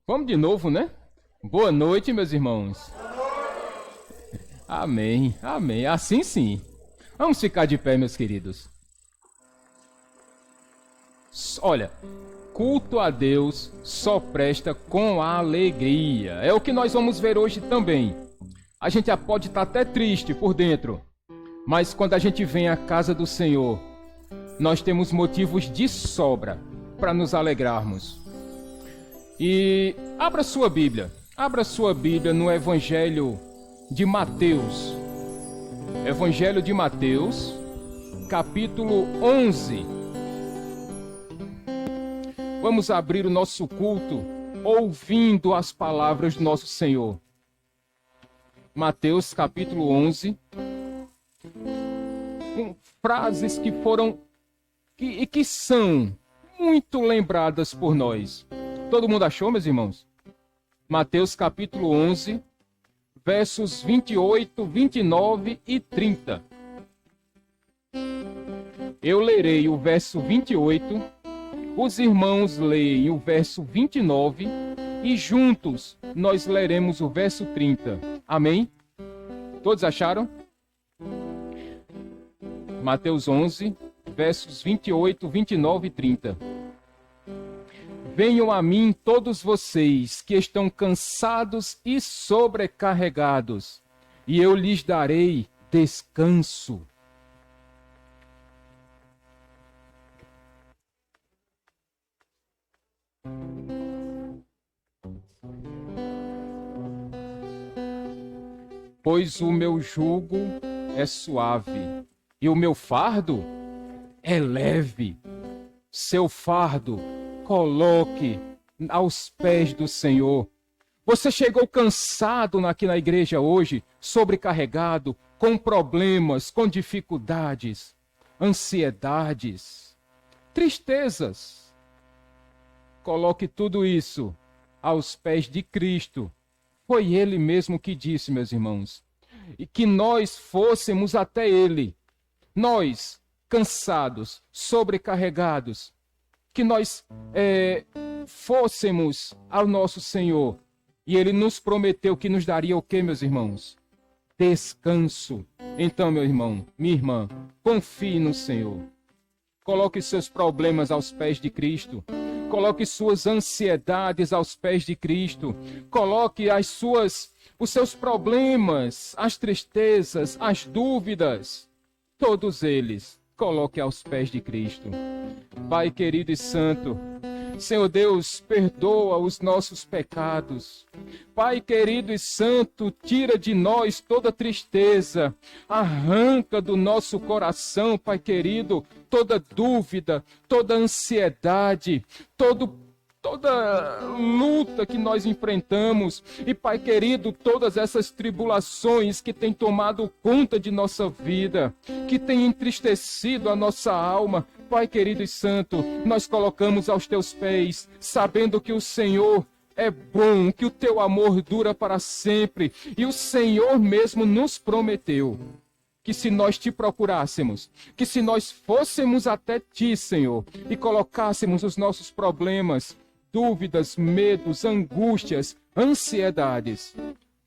Vamos de novo, né? Boa noite, meus irmãos. Amém, amém. Assim sim. Vamos ficar de pé, meus queridos. Olha, culto a Deus só presta com alegria. É o que nós vamos ver hoje também. A gente pode estar até triste por dentro, mas quando a gente vem à casa do Senhor, nós temos motivos de sobra para nos alegrarmos. E abra sua Bíblia no Evangelho de Mateus. Evangelho de Mateus, capítulo 11. Vamos abrir o nosso culto ouvindo as palavras do nosso Senhor. Mateus, capítulo 11. Com frases que foram e que são muito lembradas por nós. Todo mundo achou, meus irmãos? Mateus, capítulo 11, versos 28, 29 e 30. Eu lerei o verso 28, os irmãos leem o verso 29 e juntos nós leremos o verso 30. Amém? Todos acharam? Mateus 11, versos 28, 29 e 30. Venham a mim todos vocês que estão cansados e sobrecarregados, e eu lhes darei descanso. Pois o meu jugo é suave e o meu fardo é leve. Seu fardo coloque aos pés do Senhor. Você chegou cansado aqui na igreja hoje, sobrecarregado, com problemas, com dificuldades, ansiedades, tristezas. Coloque tudo isso aos pés de Cristo. Foi Ele mesmo que disse, meus irmãos, e que nós fôssemos até Ele. Nós, cansados, sobrecarregados, que nós fôssemos ao nosso Senhor. E Ele nos prometeu que nos daria o quê, meus irmãos? Descanso. Então, meu irmão, minha irmã, confie no Senhor. Coloque seus problemas aos pés de Cristo. Coloque suas ansiedades aos pés de Cristo. Coloque os seus problemas, as tristezas, as dúvidas, todos eles, coloque aos pés de Cristo. Pai querido e santo, Senhor Deus, perdoa os nossos pecados. Pai querido e santo, tira de nós toda tristeza, arranca do nosso coração, Pai querido, toda dúvida, toda ansiedade, toda luta que nós enfrentamos. E, Pai querido, todas essas tribulações que têm tomado conta de nossa vida, que têm entristecido a nossa alma, Pai querido e santo, nós colocamos aos teus pés, sabendo que o Senhor é bom, que o teu amor dura para sempre. E o Senhor mesmo nos prometeu que se nós te procurássemos, que se nós fôssemos até ti, Senhor, e colocássemos os nossos problemas, dúvidas, medos, angústias, ansiedades,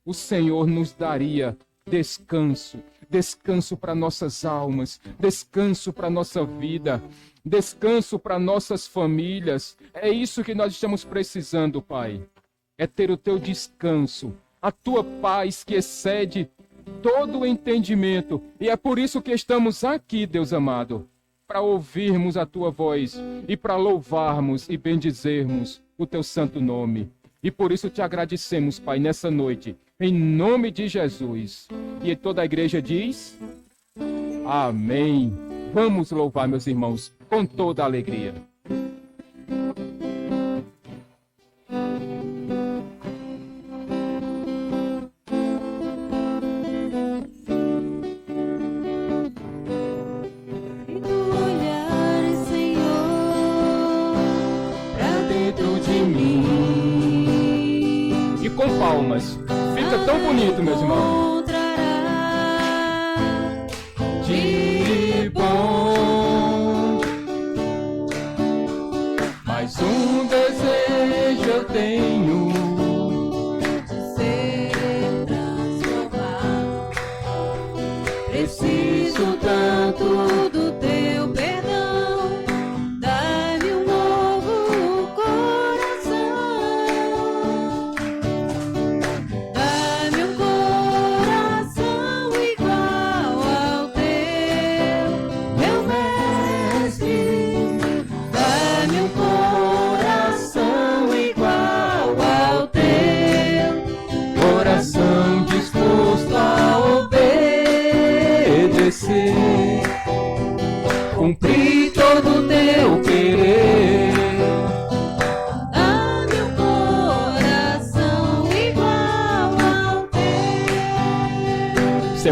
o Senhor nos daria descanso. Descanso para nossas almas, descanso para nossa vida, descanso para nossas famílias. É isso que nós estamos precisando, Pai. É ter o teu descanso, a tua paz que excede todo o entendimento. E é por isso que estamos aqui, Deus amado, para ouvirmos a tua voz e para louvarmos e bendizermos o teu santo nome. E por isso te agradecemos, Pai, nessa noite, em nome de Jesus. E toda a igreja diz: amém. Vamos louvar, meus irmãos, com toda a alegria. Com palmas. Fica tão bonito, meus irmãos. De bom. Mais um desejo eu tenho,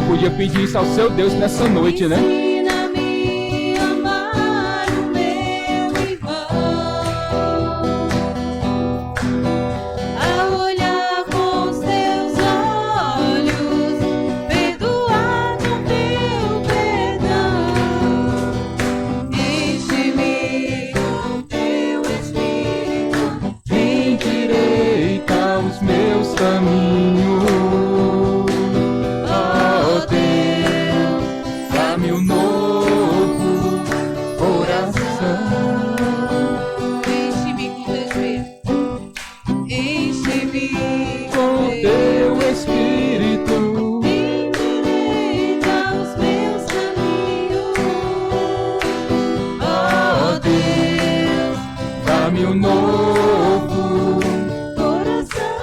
podia pedir isso ao seu Deus nessa noite, né? Ensina-me a amar o meu irmão, a olhar com os teus olhos, perdoar com teu perdão. Enche-me com teu Espírito, Endireita os meus caminhos. Ó Deus, dá-me um novo coração. enche-me com teu Espírito, enche-me Com teu Espírito. endireita os meus caminhos. Ó Deus, dá-me um novo Coração,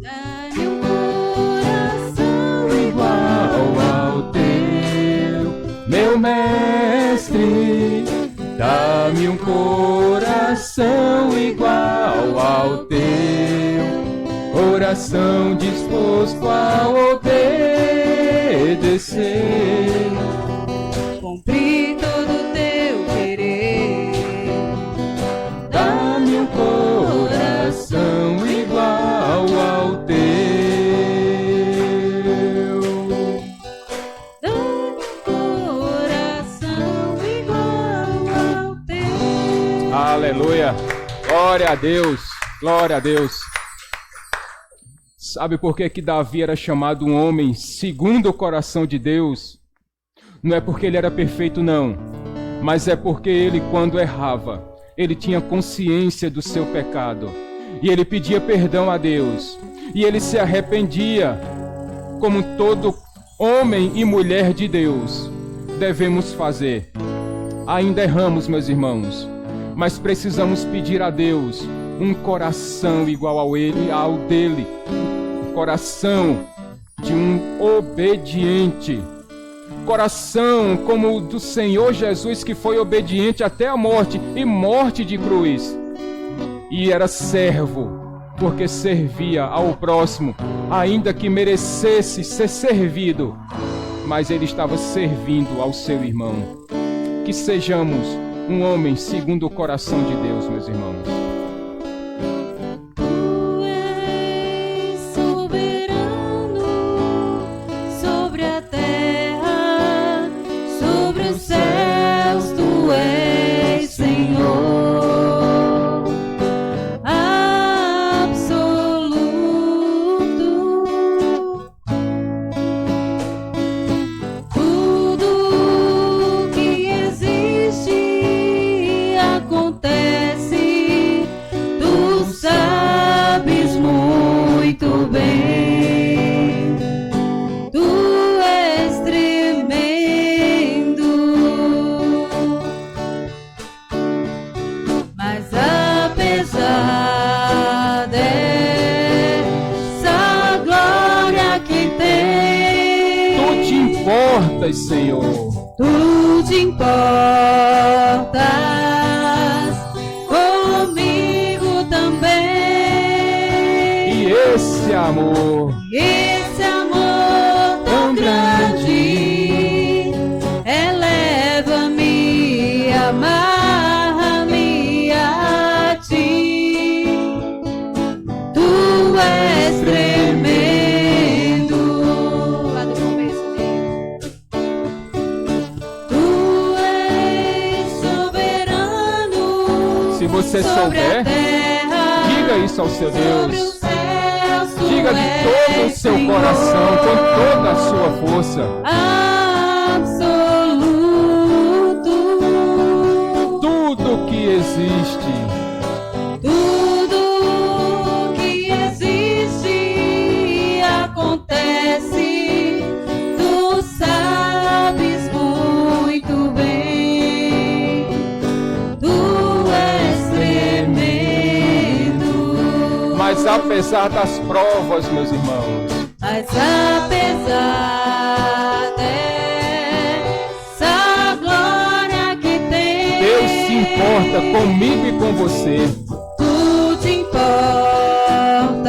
dá-me um coração igual ao teu, meu mestre. Dá-me um coração igual ao teu, coração disposto a obedecer. cumprir todo o teu querer. Dá-me um coração igual ao teu. Dá-me um coração igual ao teu. Aleluia! Glória a Deus! Glória a Deus! Sabe por que que Davi era chamado um homem segundo o coração de Deus? Não é porque ele era perfeito, não. Mas é porque ele, quando errava, ele tinha consciência do seu pecado. E ele pedia perdão a Deus. E ele se arrependia, como todo homem e mulher de Deus devemos fazer. Ainda erramos, meus irmãos, mas precisamos pedir a Deus um coração igual ao dele, um coração de um obediente, coração como o do Senhor Jesus, que foi obediente até a morte, e morte de cruz, e era servo, porque servia ao próximo, ainda que merecesse ser servido, mas ele estava servindo ao seu irmão. Que sejamos um homem segundo o coração de Deus, meus irmãos. Tu és soberano sobre a terra, sobre os céus, tu és Senhor absoluto. Tudo que existe acontece, tu sabes muito bem. Tu és tremendo, mas apesar dessa glória que tem, Tu te importas, Senhor. tu te importas comigo também. E esse amor Esse amor tão grande eleva-me, amarra-me a ti. Tu és tremendo. Lá do começo dele. Tu és soberano. Se você sobre a souber, terra, diga isso ao seu sobre Deus. os céus, tu Diga de todo o és seu Senhor coração, com toda a sua força. absoluto. Tudo que existe, Tudo que existe acontece, tu sabes muito bem. Tu és tremendo, mas apesar das provas, meus irmãos, mas apesar dessa glória que tem, Deus se importa comigo e com você. tu te importas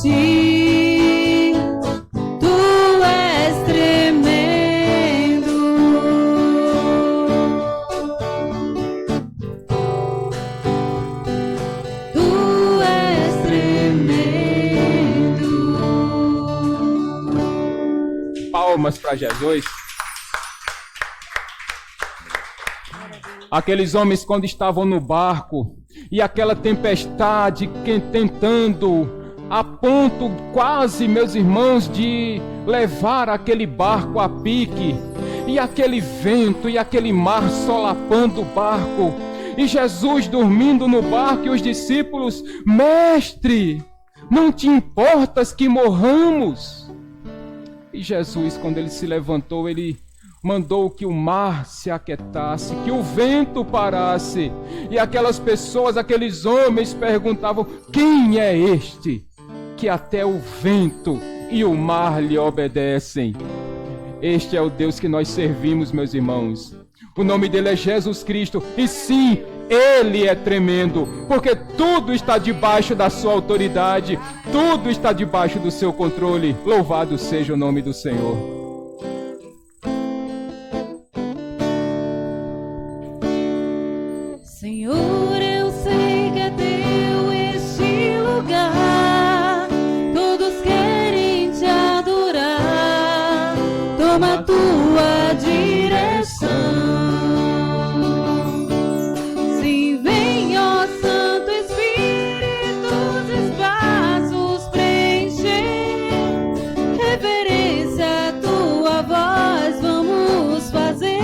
ti, tu és tremendo. Tu és tremendo. Palmas para Jesus. Aqueles homens, quando estavam no barco e aquela tempestade tentando a ponto quase, meus irmãos, de levar aquele barco a pique, e aquele vento e aquele mar solapando o barco, e Jesus dormindo no barco e os discípulos: Mestre, não te importas que morramos? E Jesus, quando ele se levantou, ele mandou que o mar se aquietasse, que o vento parasse. E aquelas pessoas, aqueles homens perguntavam: quem é este que até o vento e o mar lhe obedecem? Este é o Deus que nós servimos, meus irmãos. O nome dele é Jesus Cristo. E sim, ele é tremendo, porque tudo está debaixo da sua autoridade, tudo está debaixo do seu controle. Louvado seja o nome do Senhor. Senhor, eu sei que é teu este lugar, todos querem te adorar, toma a tua direção. Sim, vem, ó Santo Espírito, os espaços preencher, reverência à tua voz vamos fazer.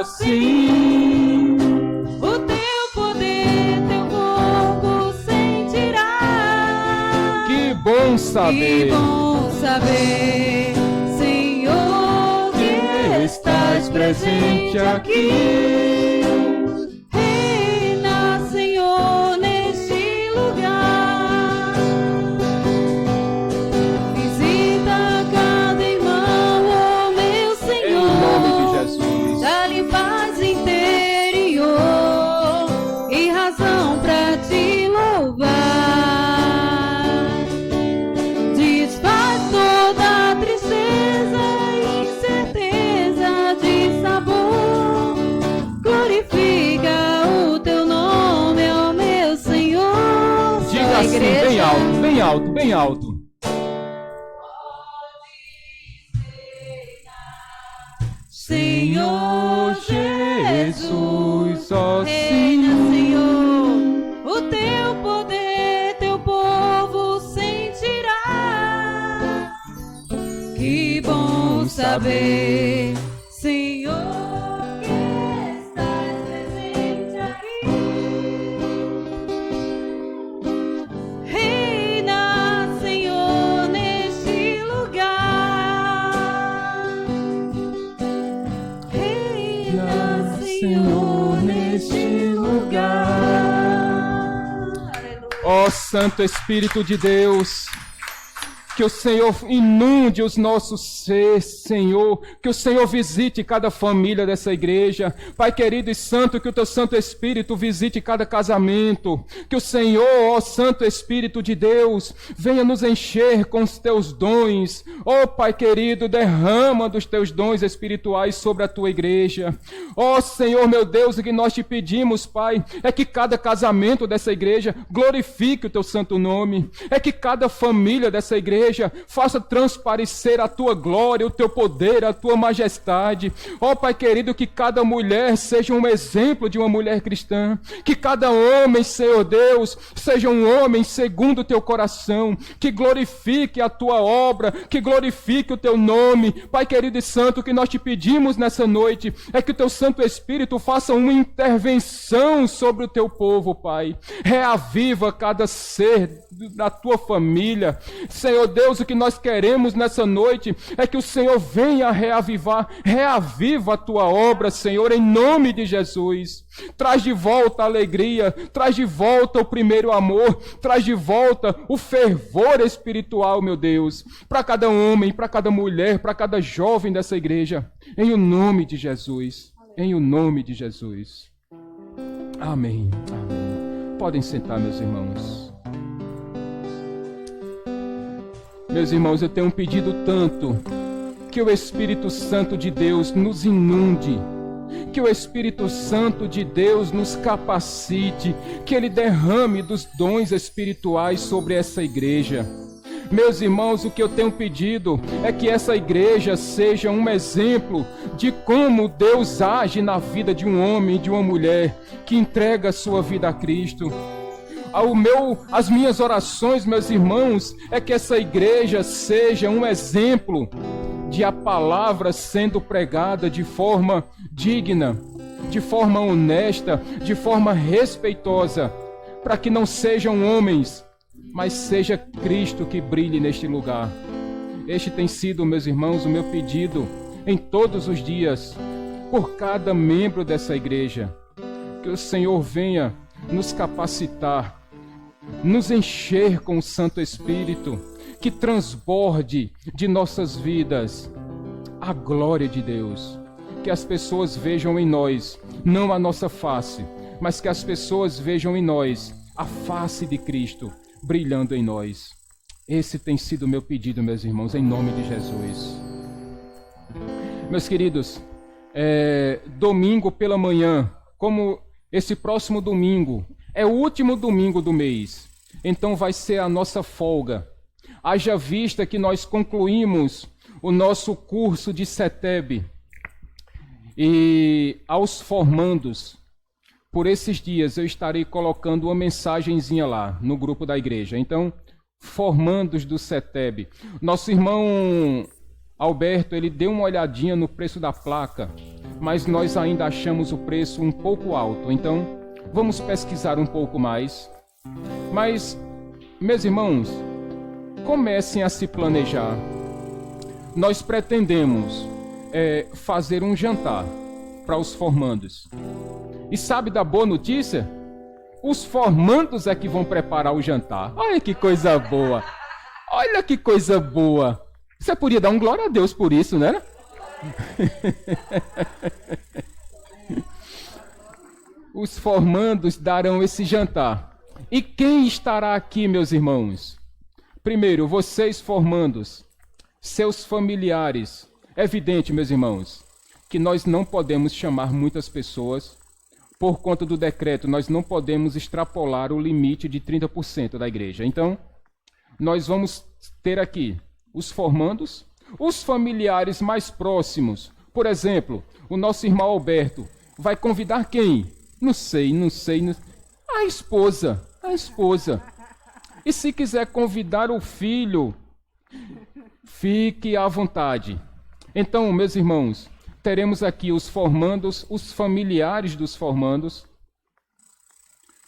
Sim, O teu poder, teu corpo sentirá. que bom saber, Que bom saber, Senhor, que estás presente aqui. Reina, Senhor, neste lugar. Visita cada irmão, ó meu em nome de Senhor. Jesus. Dá-lhe paz interior e razão pra te louvar. Desfaz toda tristeza e incerteza de sabor. Glorifica o teu nome, ó meu Senhor. Diga Sua assim, igreja. bem alto, bem alto, bem alto. Senhor Jesus, ó Reina, sim. Senhor, o teu poder, teu povo sentirá. Que bom saber, Senhor, que estás presente aqui. Reina, Senhor, neste lugar. Reina, Senhor, neste lugar. Ó Santo Espírito de Deus, que o Senhor inunde os nossos seres, Senhor. Que o Senhor visite cada família dessa igreja. Pai querido e santo, que o teu Santo Espírito visite cada casamento. Que o Senhor, ó Santo Espírito de Deus, venha nos encher com os teus dons. Ó Pai querido, derrama dos teus dons espirituais sobre a tua igreja. Ó Senhor, meu Deus, o que nós te pedimos, Pai, é que cada casamento dessa igreja glorifique o teu santo nome. É que cada família dessa igreja faça transparecer a tua glória, o teu poder, a tua majestade. Ó Pai querido, que cada mulher seja um exemplo de uma mulher cristã. Que cada homem, Senhor Deus, seja um homem segundo o teu coração. Que glorifique a tua obra, que glorifique o teu nome. Pai querido e santo, o que nós te pedimos nessa noite é que o teu Santo Espírito faça uma intervenção sobre o teu povo, Pai. Reaviva cada ser da tua família. Senhor Deus, Deus, o que nós queremos nessa noite é que o Senhor venha reaviva a tua obra, Senhor, em nome de Jesus. Traz de volta a alegria, traz de volta o primeiro amor, traz de volta o fervor espiritual, meu Deus, para cada homem, para cada mulher, para cada jovem dessa igreja, em o nome de Jesus, em o nome de Jesus. Amém, amém. Podem sentar, meus irmãos. Meus irmãos, eu tenho pedido tanto que o Espírito Santo de Deus nos inunde, que o Espírito Santo de Deus nos capacite, que Ele derrame dos dons espirituais sobre essa igreja. Meus irmãos, o que eu tenho pedido é que essa igreja seja um exemplo de como Deus age na vida de um homem e de uma mulher que entrega a sua vida a Cristo. As minhas orações, meus irmãos, é que essa igreja seja um exemplo de a palavra sendo pregada de forma digna, de forma honesta, de forma respeitosa, para que não sejam homens, mas seja Cristo que brilhe neste lugar. Este tem sido, meus irmãos, o meu pedido em todos os dias, por cada membro dessa igreja. Que o Senhor venha nos capacitar, nos encher com o Santo Espírito, que transborde de nossas vidas a glória de Deus. Que as pessoas vejam em nós, não a nossa face, mas que as pessoas vejam em nós a face de Cristo brilhando em nós. Esse tem sido o meu pedido, meus irmãos, em nome de Jesus. Meus queridos, domingo pela manhã, como esse próximo domingo é o último domingo do mês, então vai ser a nossa folga. Haja vista que nós concluímos o nosso curso de CETEB. E aos formandos, por esses dias eu estarei colocando uma mensagenzinha lá no grupo da igreja. Então, formandos do CETEB. Nosso irmão Alberto, ele deu uma olhadinha no preço da placa, mas nós ainda achamos o preço um pouco alto. Então, vamos pesquisar um pouco mais. Mas, meus irmãos, comecem a se planejar. Nós pretendemos fazer um jantar para os formandos. E sabe da boa notícia? Os formandos é que vão preparar o jantar. Olha que coisa boa! Olha que coisa boa! Você podia dar um glória a Deus por isso, né? Os formandos darão esse jantar. E quem estará aqui, meus irmãos? Primeiro, vocês formandos, seus familiares. É evidente, meus irmãos, que nós não podemos chamar muitas pessoas. Por conta do decreto, nós não podemos extrapolar o limite de 30% da igreja. Então, nós vamos ter aqui os formandos, os familiares mais próximos. Por exemplo, o nosso irmão Alberto vai convidar quem? Não sei. A esposa. E se quiser convidar o filho, fique à vontade. Então, meus irmãos, teremos aqui os formandos, os familiares dos formandos,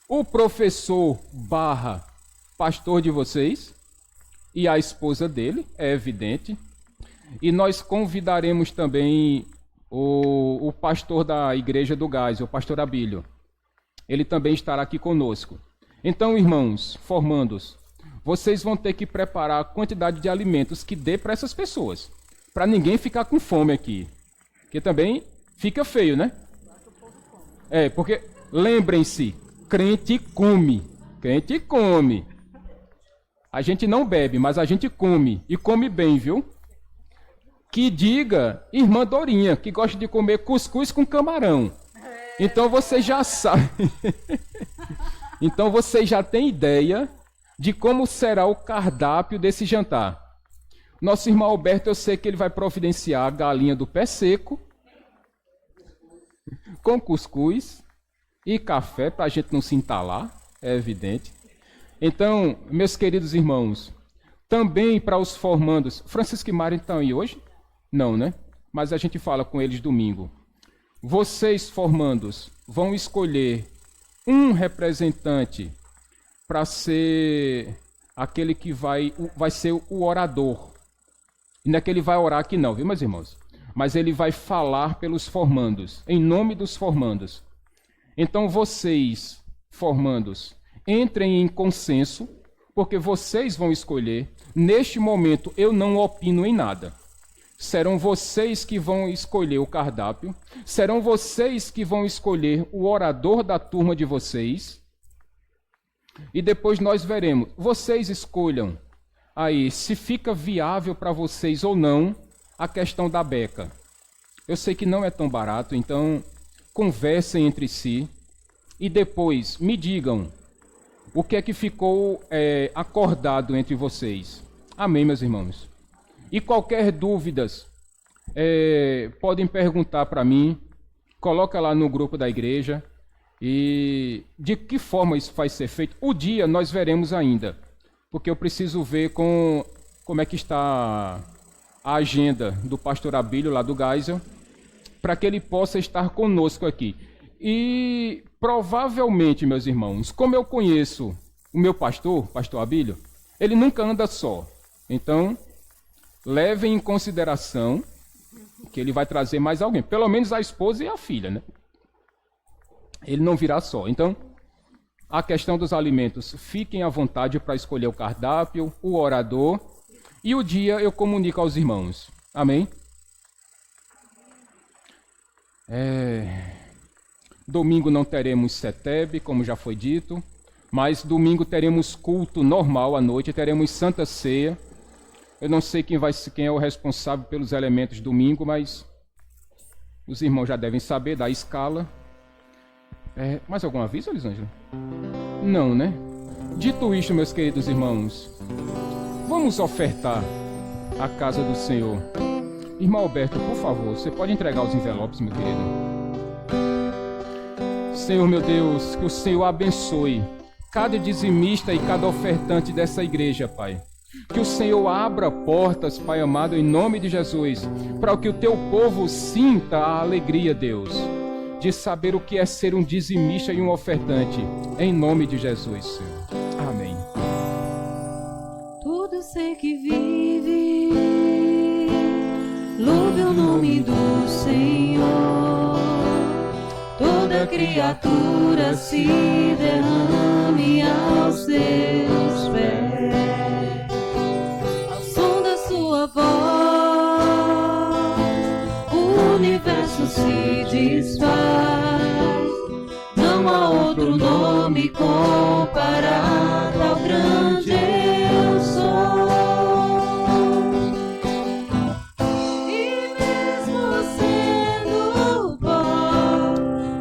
o professor / pastor de vocês e a esposa dele, é evidente. E nós convidaremos também o pastor da igreja do Gás, o pastor Abílio. Ele também estará aqui conosco. Então, irmãos, formandos, vocês vão ter que preparar a quantidade de alimentos que dê para essas pessoas, para ninguém ficar com fome aqui. Porque também fica feio, né? Porque lembrem-se, crente come. A gente não bebe, mas a gente come. E come bem, viu? Que diga irmã Dorinha, que gosta de comer cuscuz com camarão. Então você já sabe. Então você já tem ideia de como será o cardápio desse jantar. Nosso irmão Alberto, eu sei que ele vai providenciar a galinha do pé seco, com cuscuz e café, para a gente não se entalar, é evidente. Então, meus queridos irmãos, também para os formandos, Francisco e Mari estão aí hoje? Não, né? Mas a gente fala com eles domingo. Vocês, formandos, vão escolher um representante para ser aquele que vai ser o orador. E não é que ele vai orar aqui não, viu, meus irmãos? Mas ele vai falar pelos formandos, em nome dos formandos. Então vocês, formandos, entrem em consenso, porque vocês vão escolher. Neste momento eu não opino em nada. Serão vocês que vão escolher o cardápio, serão vocês que vão escolher o orador da turma de vocês, e depois nós veremos. Vocês escolham aí se fica viável para vocês ou não a questão da beca. Eu sei que não é tão barato, então conversem entre si e depois me digam o que é que ficou acordado entre vocês. Amém, meus irmãos? E qualquer dúvidas, podem perguntar para mim, coloca lá no grupo da igreja, e de que forma isso vai ser feito. O dia nós veremos ainda, porque eu preciso ver como é que está a agenda do pastor Abílio, lá do Geisel, para que ele possa estar conosco aqui. E provavelmente, meus irmãos, como eu conheço o meu pastor Abílio, ele nunca anda só. Então, levem em consideração que ele vai trazer mais alguém, pelo menos a esposa e a filha, né? Ele não virá só. Então, a questão dos alimentos, fiquem à vontade para escolher o cardápio, o orador, e o dia eu comunico aos irmãos. Amém? Domingo não teremos CETEB, como já foi dito, mas domingo teremos culto normal à noite, teremos Santa Ceia. Eu não sei quem é o responsável pelos elementos domingo, mas os irmãos já devem saber da escala. Mais algum aviso, Elisângela? Não, né? Dito isto, meus queridos irmãos, vamos ofertar a casa do Senhor. Irmão Alberto, por favor, você pode entregar os envelopes, meu querido? Senhor, meu Deus, que o Senhor abençoe cada dizimista e cada ofertante dessa igreja, Pai. Que o Senhor abra portas, Pai amado, em nome de Jesus, para que o teu povo sinta a alegria, Deus, de saber o que é ser um dizimista e um ofertante, em nome de Jesus, Senhor. Amém. Todo ser que vive, louve o nome do Senhor. Toda criatura se derrame aos seus pés. Ao som da sua voz, o universo se desfaz. Não há outro nome comparado ao grande eu sou. E mesmo sendo pó,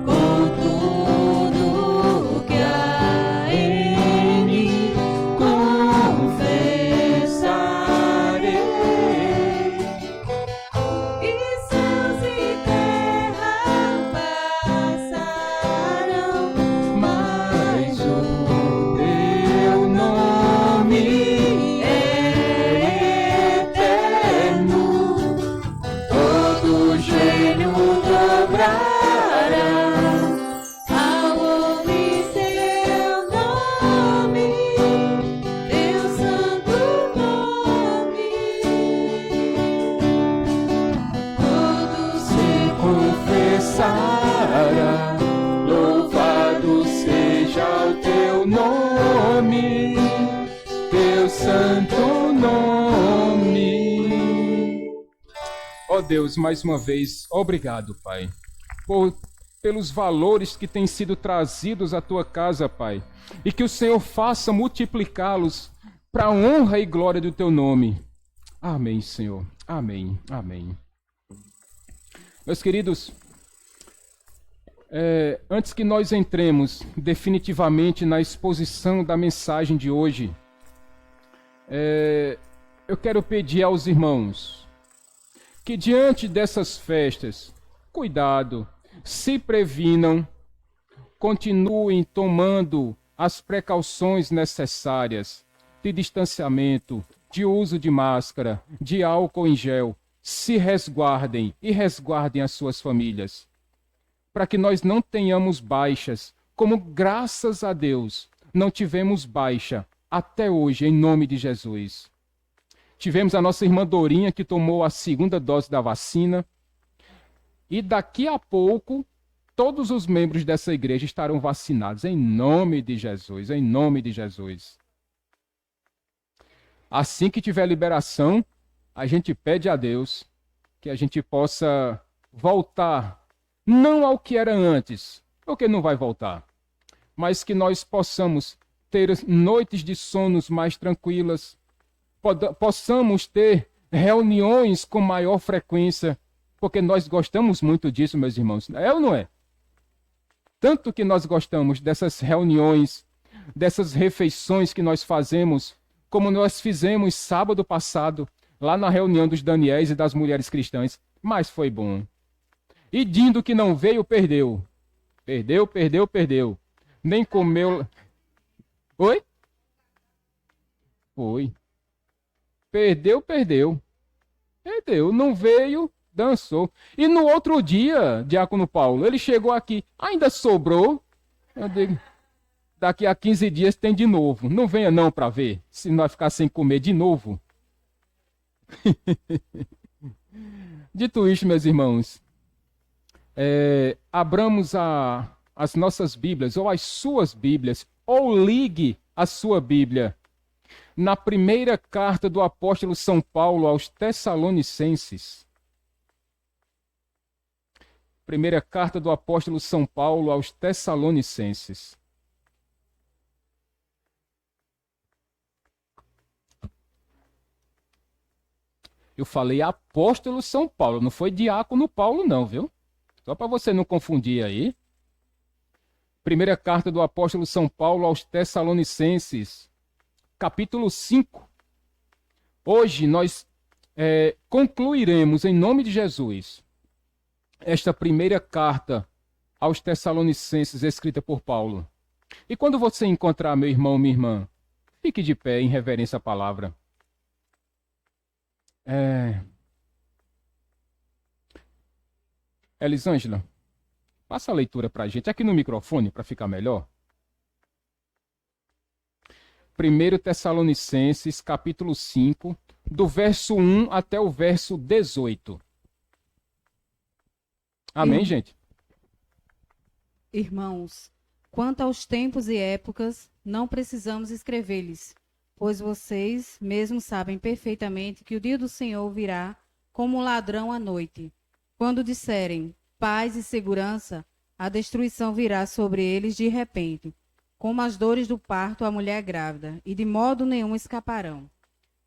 com tudo que há em mim, confessarei. E céus e terra passarão, mas o teu nome é eterno. Todo joelho dobrará ao ouvir seu nome, teu santo nome. Todo ser confessará, louvado seja o teu nome, teu santo nome. Ó Deus, mais uma vez, obrigado, Pai, pelos valores que têm sido trazidos à tua casa, Pai, e que o Senhor faça multiplicá-los para a honra e glória do teu nome. Amém, Senhor. Amém. Amém. Meus queridos, antes que nós entremos definitivamente na exposição da mensagem de hoje, eu quero pedir aos irmãos que diante dessas festas, cuidado, se previnam, continuem tomando as precauções necessárias de distanciamento, de uso de máscara, de álcool em gel, se resguardem e resguardem as suas famílias, para que nós não tenhamos baixas, como graças a Deus não tivemos baixa até hoje, em nome de Jesus. Tivemos a nossa irmã Dorinha, que tomou a 2ª dose da vacina. E daqui a pouco, todos os membros dessa igreja estarão vacinados, em nome de Jesus, em nome de Jesus. Assim que tiver liberação, a gente pede a Deus que a gente possa voltar, não ao que era antes, porque não vai voltar, mas que nós possamos ter noites de sonos mais tranquilas, possamos ter reuniões com maior frequência, porque nós gostamos muito disso, meus irmãos. É ou não é? Tanto que nós gostamos dessas reuniões, dessas refeições que nós fazemos, como nós fizemos sábado passado, lá na reunião dos Daniéis e das mulheres cristãs. Mas foi bom. E Dindo que não veio, perdeu. Perdeu. Nem comeu. Oi? Foi. Perdeu. Não veio, dançou. E no outro dia, Diácono Paulo, ele chegou aqui, ainda sobrou. Eu digo, daqui a 15 dias tem de novo. Não venha não para ver, se nós ficar sem comer de novo. Dito isto, meus irmãos, abramos as nossas Bíblias, ou as suas Bíblias, ou ligue a sua Bíblia na primeira carta do apóstolo São Paulo aos Tessalonicenses. Primeira carta do apóstolo São Paulo aos Tessalonicenses. Eu falei apóstolo São Paulo, não foi diácono Paulo não, viu? Só para você não confundir aí. Primeira carta do apóstolo São Paulo aos Tessalonicenses, capítulo 5. Hoje nós concluiremos, em nome de Jesus, esta primeira carta aos Tessalonicenses, escrita por Paulo. E quando você encontrar meu irmão, minha irmã, fique de pé em reverência à palavra. Elisângela, passa a leitura para a gente, aqui no microfone, para ficar melhor. 1 Tessalonicenses, capítulo 5, do verso 1 até o verso 18. Amém, gente? Irmãos, quanto aos tempos e épocas, não precisamos escrever-lhes, pois vocês mesmos sabem perfeitamente que o dia do Senhor virá como um ladrão à noite. Quando disserem paz e segurança, a destruição virá sobre eles de repente, como as dores do parto à mulher grávida, e de modo nenhum escaparão.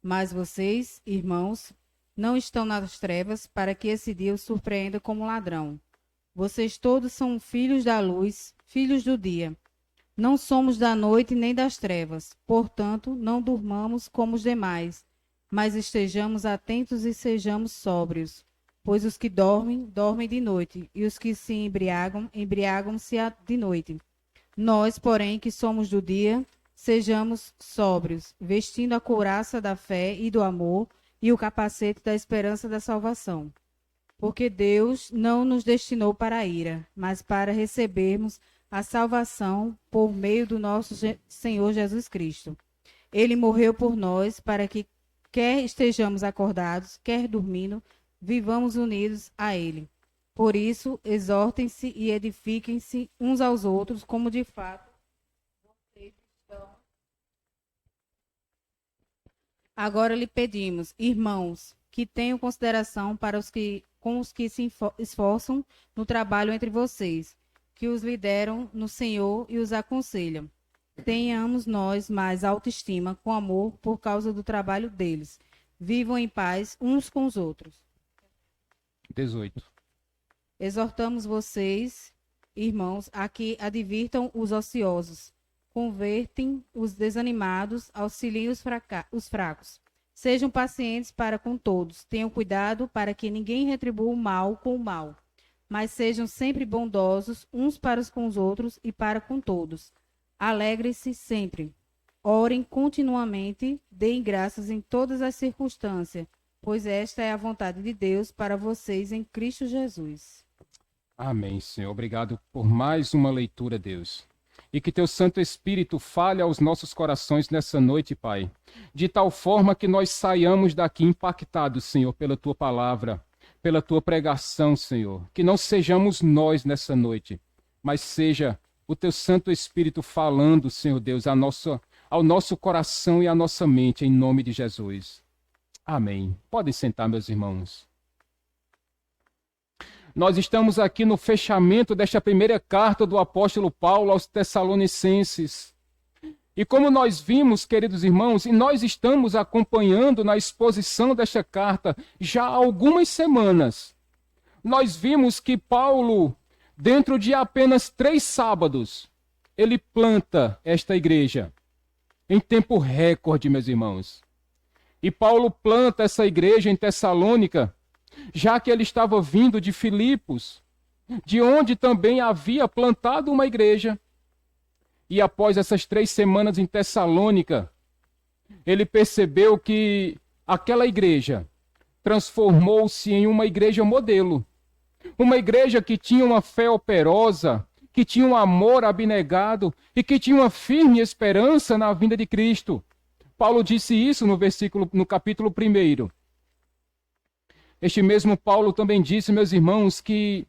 Mas vocês, irmãos, não estão nas trevas para que esse dia os surpreenda como ladrão. Vocês todos são filhos da luz, filhos do dia. Não somos da noite nem das trevas, portanto, não durmamos como os demais, mas estejamos atentos e sejamos sóbrios. Pois os que dormem, dormem de noite, e os que se embriagam, embriagam-se de noite. Nós, porém, que somos do dia, sejamos sóbrios, vestindo a couraça da fé e do amor e o capacete da esperança da salvação. Porque Deus não nos destinou para a ira, mas para recebermos a salvação por meio do nosso Senhor Jesus Cristo. Ele morreu por nós para que, quer estejamos acordados, quer dormindo, vivamos unidos a Ele. Por isso, exortem-se e edifiquem-se uns aos outros, como de fato vocês estão. Agora lhe pedimos, irmãos, que tenham consideração para com os que se esforçam no trabalho entre vocês, que os lideram no Senhor e os aconselham. Tenhamos nós mais autoestima com amor por causa do trabalho deles. Vivam em paz uns com os outros. 18. Exortamos vocês, irmãos, a que advirtam os ociosos, convertem os desanimados, auxiliem os fracos. Sejam pacientes para com todos, tenham cuidado para que ninguém retribua o mal com o mal, mas sejam sempre bondosos uns para com os outros e para com todos. Alegrem-se sempre, orem continuamente, deem graças em todas as circunstâncias, pois esta é a vontade de Deus para vocês em Cristo Jesus. Amém, Senhor. Obrigado por mais uma leitura, Deus. E que teu Santo Espírito fale aos nossos corações nessa noite, Pai. De tal forma que nós saiamos daqui impactados, Senhor, pela tua palavra, pela tua pregação, Senhor. Que não sejamos nós nessa noite, mas seja o teu Santo Espírito falando, Senhor Deus, ao nosso coração e à nossa mente, em nome de Jesus. Amém. Podem sentar, meus irmãos. Nós estamos aqui no fechamento desta primeira carta do apóstolo Paulo aos Tessalonicenses. E como nós vimos, queridos irmãos, e nós estamos acompanhando na exposição desta carta já há algumas semanas, nós vimos que Paulo, dentro de apenas 3 sábados, ele planta esta igreja em tempo recorde, meus irmãos. E Paulo planta essa igreja em Tessalônica, já que ele estava vindo de Filipos, de onde também havia plantado uma igreja. E após essas 3 semanas em Tessalônica, ele percebeu que aquela igreja transformou-se em uma igreja modelo. Uma igreja que tinha uma fé operosa, que tinha um amor abnegado e que tinha uma firme esperança na vinda de Cristo. Paulo disse isso no capítulo 1. Este mesmo Paulo também disse, meus irmãos, que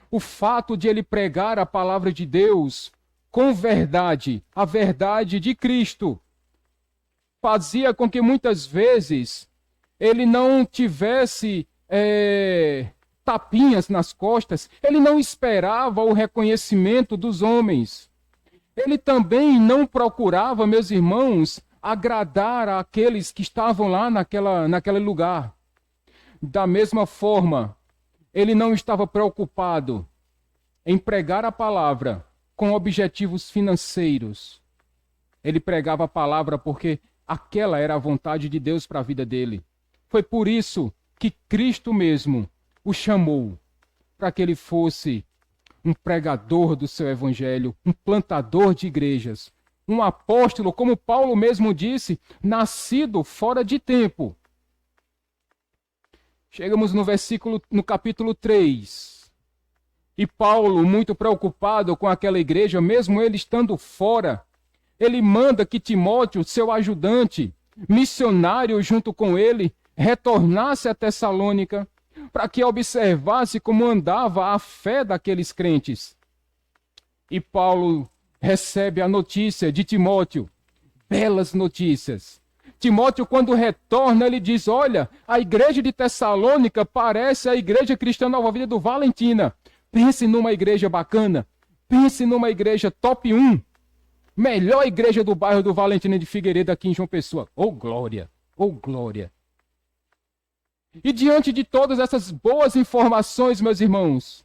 o fato de ele pregar a palavra de Deus com verdade, a verdade de Cristo, fazia com que muitas vezes ele não tivesse tapinhas nas costas, ele não esperava o reconhecimento dos homens. Ele também não procurava, meus irmãos, agradar àqueles que estavam lá naquele lugar. Da mesma forma, ele não estava preocupado em pregar a palavra com objetivos financeiros. Ele pregava a palavra porque aquela era a vontade de Deus para a vida dele. Foi por isso que Cristo mesmo o chamou, para que ele fosse um pregador do seu evangelho, um plantador de igrejas, um apóstolo, como Paulo mesmo disse, nascido fora de tempo. Chegamos no capítulo 3. E Paulo, muito preocupado com aquela igreja, mesmo ele estando fora, ele manda que Timóteo, seu ajudante, missionário junto com ele, retornasse a Tessalônica, para que observasse como andava a fé daqueles crentes. E Paulo recebe a notícia de Timóteo, belas notícias. Timóteo, quando retorna, ele diz, olha, a igreja de Tessalônica parece a igreja cristã Nova Vida do Valentina. Pense numa igreja bacana, pense numa igreja top 1, melhor igreja do bairro do Valentina de Figueiredo aqui em João Pessoa. Oh glória, oh glória. E diante de todas essas boas informações, meus irmãos,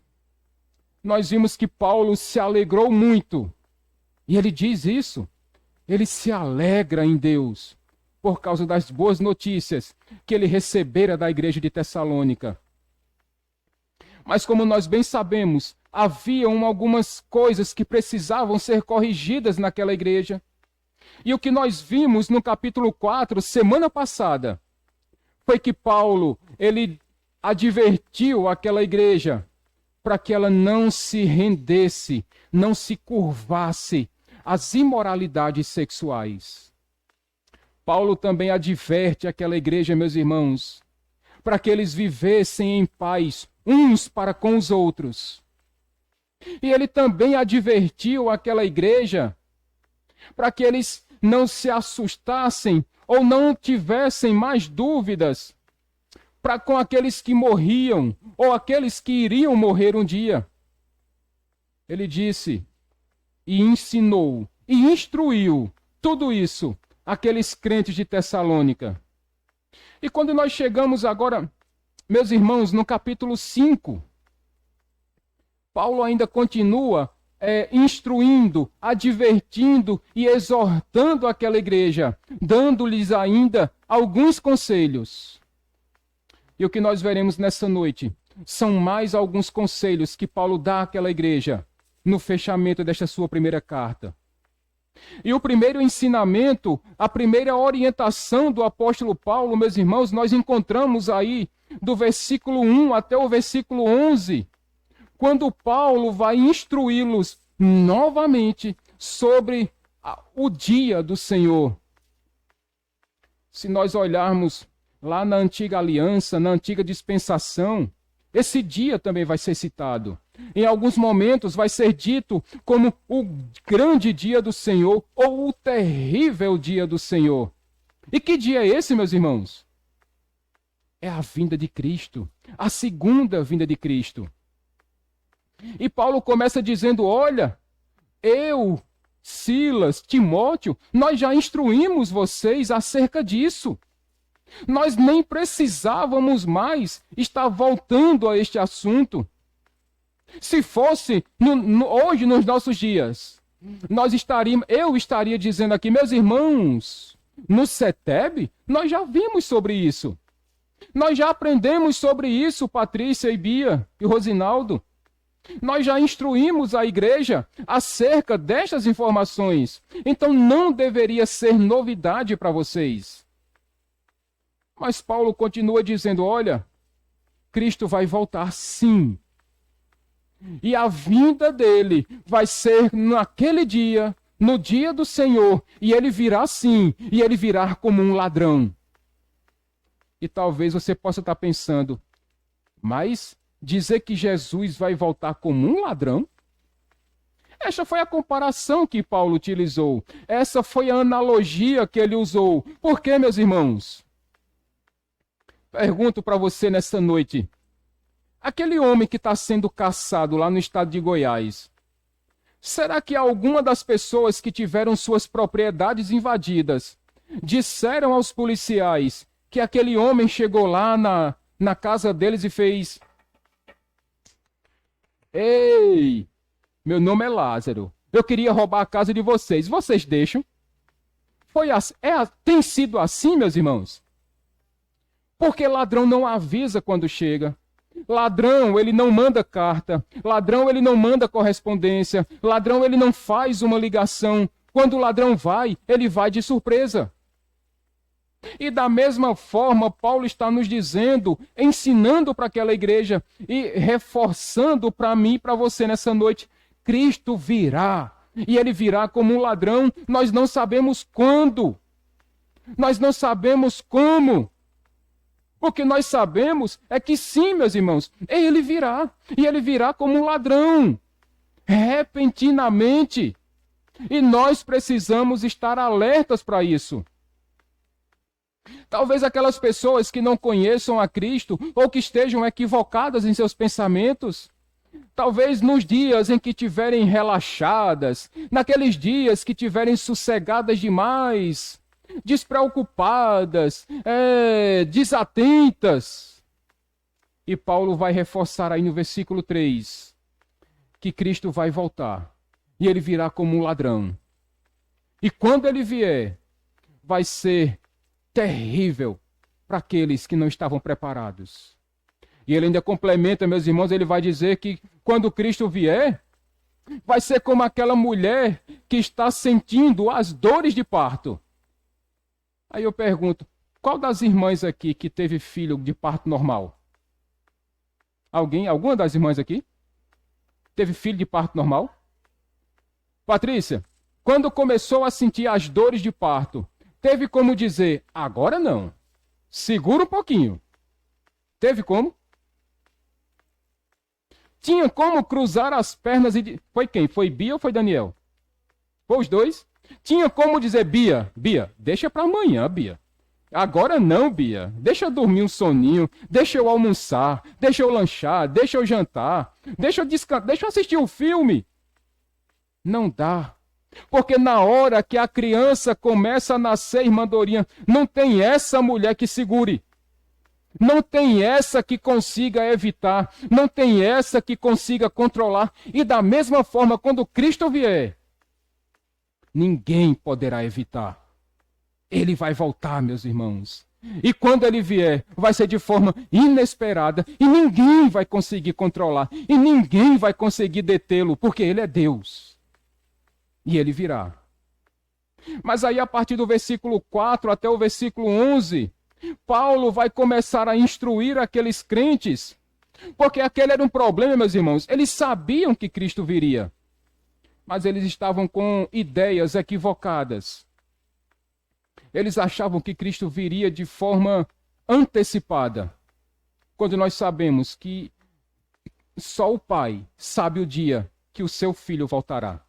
nós vimos que Paulo se alegrou muito. E ele diz isso, ele se alegra em Deus, por causa das boas notícias que ele recebera da igreja de Tessalônica. Mas como nós bem sabemos, haviam algumas coisas que precisavam ser corrigidas naquela igreja. E o que nós vimos no capítulo 4, semana passada, foi que Paulo, ele advertiu aquela igreja para que ela não se rendesse, não se curvasse às imoralidades sexuais. Paulo também adverte aquela igreja, meus irmãos, para que eles vivessem em paz uns para com os outros. E ele também advertiu aquela igreja para que eles não se assustassem ou não tivessem mais dúvidas para com aqueles que morriam ou aqueles que iriam morrer um dia. Ele disse e ensinou e instruiu tudo isso aqueles crentes de Tessalônica. E quando nós chegamos agora, meus irmãos, no capítulo 5, Paulo ainda continua instruindo, advertindo e exortando aquela igreja, dando-lhes ainda alguns conselhos. E o que nós veremos nessa noite são mais alguns conselhos que Paulo dá àquela igreja no fechamento desta sua primeira carta. E o primeiro ensinamento, a primeira orientação do apóstolo Paulo, meus irmãos, nós encontramos aí do versículo 1 até o versículo 11, quando Paulo vai instruí-los novamente sobre o dia do Senhor. Se nós olharmos lá na antiga aliança, na antiga dispensação, esse dia também vai ser citado. Em alguns momentos vai ser dito como o grande dia do Senhor ou o terrível dia do Senhor. E que dia é esse, meus irmãos? É a vinda de Cristo, a segunda vinda de Cristo. E Paulo começa dizendo, olha, eu, Silas, Timóteo, nós já instruímos vocês acerca disso. Nós nem precisávamos mais estar voltando a este assunto. Se fosse hoje, nos nossos dias, eu estaria dizendo aqui, meus irmãos, no CETEB, nós já vimos sobre isso. Nós já aprendemos sobre isso, Patrícia e Bia e Rosinaldo. Nós já instruímos a igreja acerca destas informações. Então não deveria ser novidade para vocês. Mas Paulo continua dizendo, olha, Cristo vai voltar sim. E a vinda dele vai ser naquele dia, no dia do Senhor, e ele virá sim, e ele virá como um ladrão. E talvez você possa estar pensando, mas dizer que Jesus vai voltar como um ladrão? Essa foi a comparação que Paulo utilizou. Essa foi a analogia que ele usou. Por quê, meus irmãos? Pergunto para você nessa noite. Aquele homem que está sendo caçado lá no estado de Goiás, será que alguma das pessoas que tiveram suas propriedades invadidas disseram aos policiais que aquele homem chegou lá na casa deles e fez: ei, meu nome é Lázaro, eu queria roubar a casa de vocês, vocês deixam? Tem sido assim, meus irmãos? Porque ladrão não avisa quando chega. Ladrão, ele não manda carta. Ladrão, ele não manda correspondência. Ladrão, ele não faz uma ligação. Quando o ladrão vai, ele vai de surpresa. E da mesma forma, Paulo está nos dizendo, ensinando para aquela igreja e reforçando para mim e para você nessa noite, Cristo virá. E ele virá como um ladrão, nós não sabemos quando. Nós não sabemos como. O que nós sabemos é que sim, meus irmãos, ele virá. E ele virá como um ladrão, repentinamente. E nós precisamos estar alertas para isso. Talvez aquelas pessoas que não conheçam a Cristo ou que estejam equivocadas em seus pensamentos, talvez nos dias em que tiverem relaxadas, naqueles dias que tiverem sossegadas demais, despreocupadas, desatentas. E Paulo vai reforçar aí no versículo 3 que Cristo vai voltar e ele virá como um ladrão. E quando ele vier, vai ser terrível para aqueles que não estavam preparados. E ele ainda complementa, meus irmãos, ele vai dizer que quando Cristo vier, vai ser como aquela mulher que está sentindo as dores de parto. Aí eu pergunto, qual das irmãs aqui que teve filho de parto normal? Alguma das irmãs aqui? Teve filho de parto normal? Patrícia, quando começou a sentir as dores de parto, teve como dizer, agora não, segura um pouquinho. Teve como? Tinha como cruzar as pernas e... Foi quem? Foi Bia ou foi Daniel? Foi os dois? Tinha como dizer, Bia, deixa para amanhã, Bia. Agora não, Bia. Deixa eu dormir um soninho, deixa eu almoçar, deixa eu lanchar, deixa eu jantar, deixa eu descansar, deixa eu assistir um filme. Não dá. Porque na hora que a criança começa a nascer, irmã Dorinha, não tem essa mulher que segure. Não tem essa que consiga evitar. Não tem essa que consiga controlar. E da mesma forma, quando Cristo vier, ninguém poderá evitar. Ele vai voltar, meus irmãos. E quando ele vier, vai ser de forma inesperada. E ninguém vai conseguir controlar. E ninguém vai conseguir detê-lo, porque ele é Deus. E ele virá. Mas aí, a partir do versículo 4 até o versículo 11, Paulo vai começar a instruir aqueles crentes. Porque aquele era um problema, meus irmãos. Eles sabiam que Cristo viria. mas eles estavam com ideias equivocadas. Eles achavam que Cristo viria de forma antecipada, quando nós sabemos que só o Pai sabe o dia que o seu Filho voltará.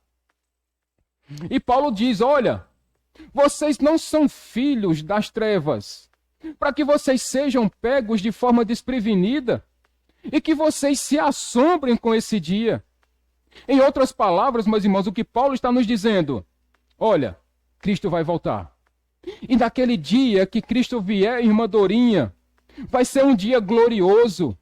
E Paulo diz, olha, vocês não são filhos das trevas, para que vocês sejam pegos de forma desprevenida e que vocês se assombrem com esse dia. Em outras palavras, meus irmãos, o que Paulo está nos dizendo, olha, Cristo vai voltar. E naquele dia que Cristo vier, irmã Dorinha, vai ser um dia glorioso.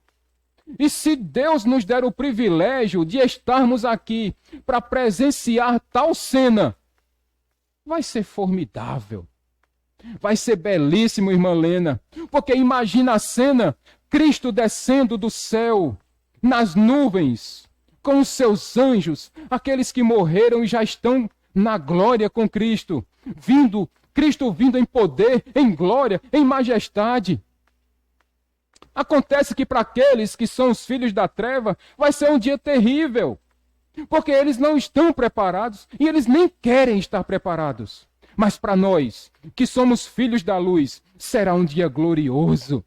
E se Deus nos der o privilégio de estarmos aqui para presenciar tal cena, vai ser formidável. Vai ser belíssimo, irmã Lena. Porque imagina a cena, Cristo descendo do céu, nas nuvens, com os seus anjos, aqueles que morreram e já estão na glória com Cristo, Cristo vindo em poder, em glória, em majestade. Acontece que para aqueles que são os filhos da treva, vai ser um dia terrível, porque eles não estão preparados e eles nem querem estar preparados. Mas para nós, que somos filhos da luz, será um dia glorioso,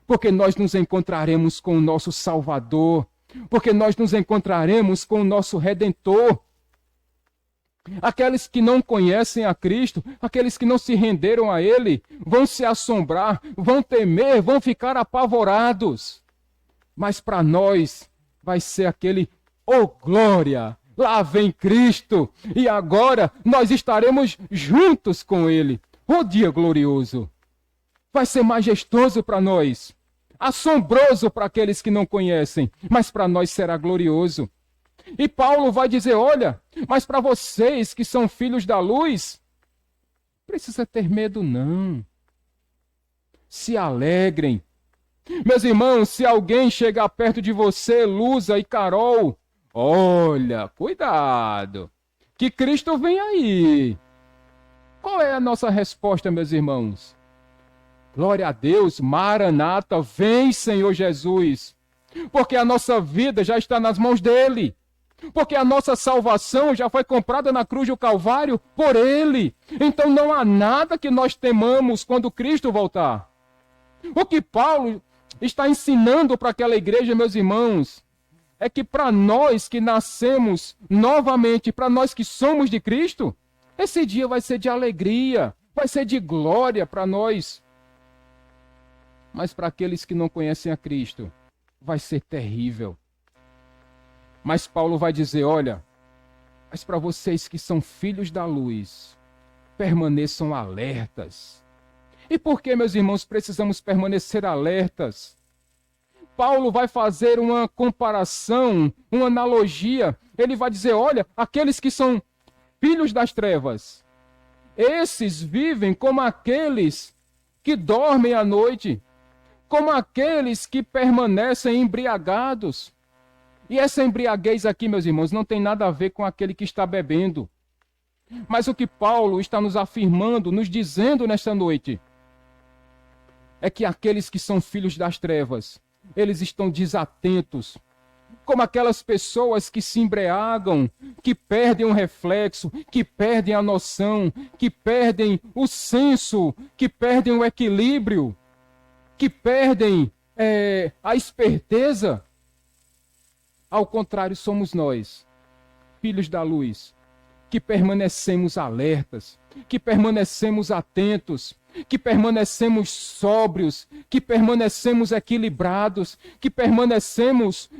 porque nós nos encontraremos com o nosso Salvador, porque nós nos encontraremos com o nosso Redentor. Aqueles que não conhecem a Cristo, aqueles que não se renderam a Ele, vão se assombrar, vão temer, vão ficar apavorados. Mas para nós vai ser aquele, oh glória, lá vem Cristo, e agora nós estaremos juntos com Ele. Oh dia glorioso! Vai ser majestoso para nós, assombroso para aqueles que não conhecem, mas para nós será glorioso. E Paulo vai dizer, olha, mas para vocês que são filhos da luz, não precisa ter medo não. Se alegrem. Meus irmãos, se alguém chegar perto de você, Lusa e Carol, olha, cuidado, que Cristo vem aí. Qual é a nossa resposta, meus irmãos? Glória a Deus, Maranata, vem Senhor Jesus, porque a nossa vida já está nas mãos dele. Porque a nossa salvação já foi comprada na cruz do Calvário por Ele. Então não há nada que nós temamos quando Cristo voltar. O que Paulo está ensinando para aquela igreja, meus irmãos, é que para nós que nascemos novamente, para nós que somos de Cristo, esse dia vai ser de alegria, vai ser de glória para nós. Mas para aqueles que não conhecem a Cristo, vai ser terrível. Mas Paulo vai dizer, olha, mas para vocês que são filhos da luz, permaneçam alertas. E por que, meus irmãos, precisamos permanecer alertas? Paulo vai fazer uma comparação, uma analogia. Ele vai dizer, olha, aqueles que são filhos das trevas, esses vivem como aqueles que dormem à noite, como aqueles que permanecem embriagados. E essa embriaguez aqui, meus irmãos, não tem nada a ver com aquele que está bebendo. Mas o que Paulo está nos afirmando, nos dizendo nesta noite, é que aqueles que são filhos das trevas, eles estão desatentos, como aquelas pessoas que se embriagam, que perdem o reflexo, que perdem a noção, que perdem o senso, que perdem o equilíbrio, que perdem a esperteza. Ao contrário, somos nós, filhos da luz, que permanecemos alertas, que permanecemos atentos, que permanecemos sóbrios, que permanecemos equilibrados, que permanecemos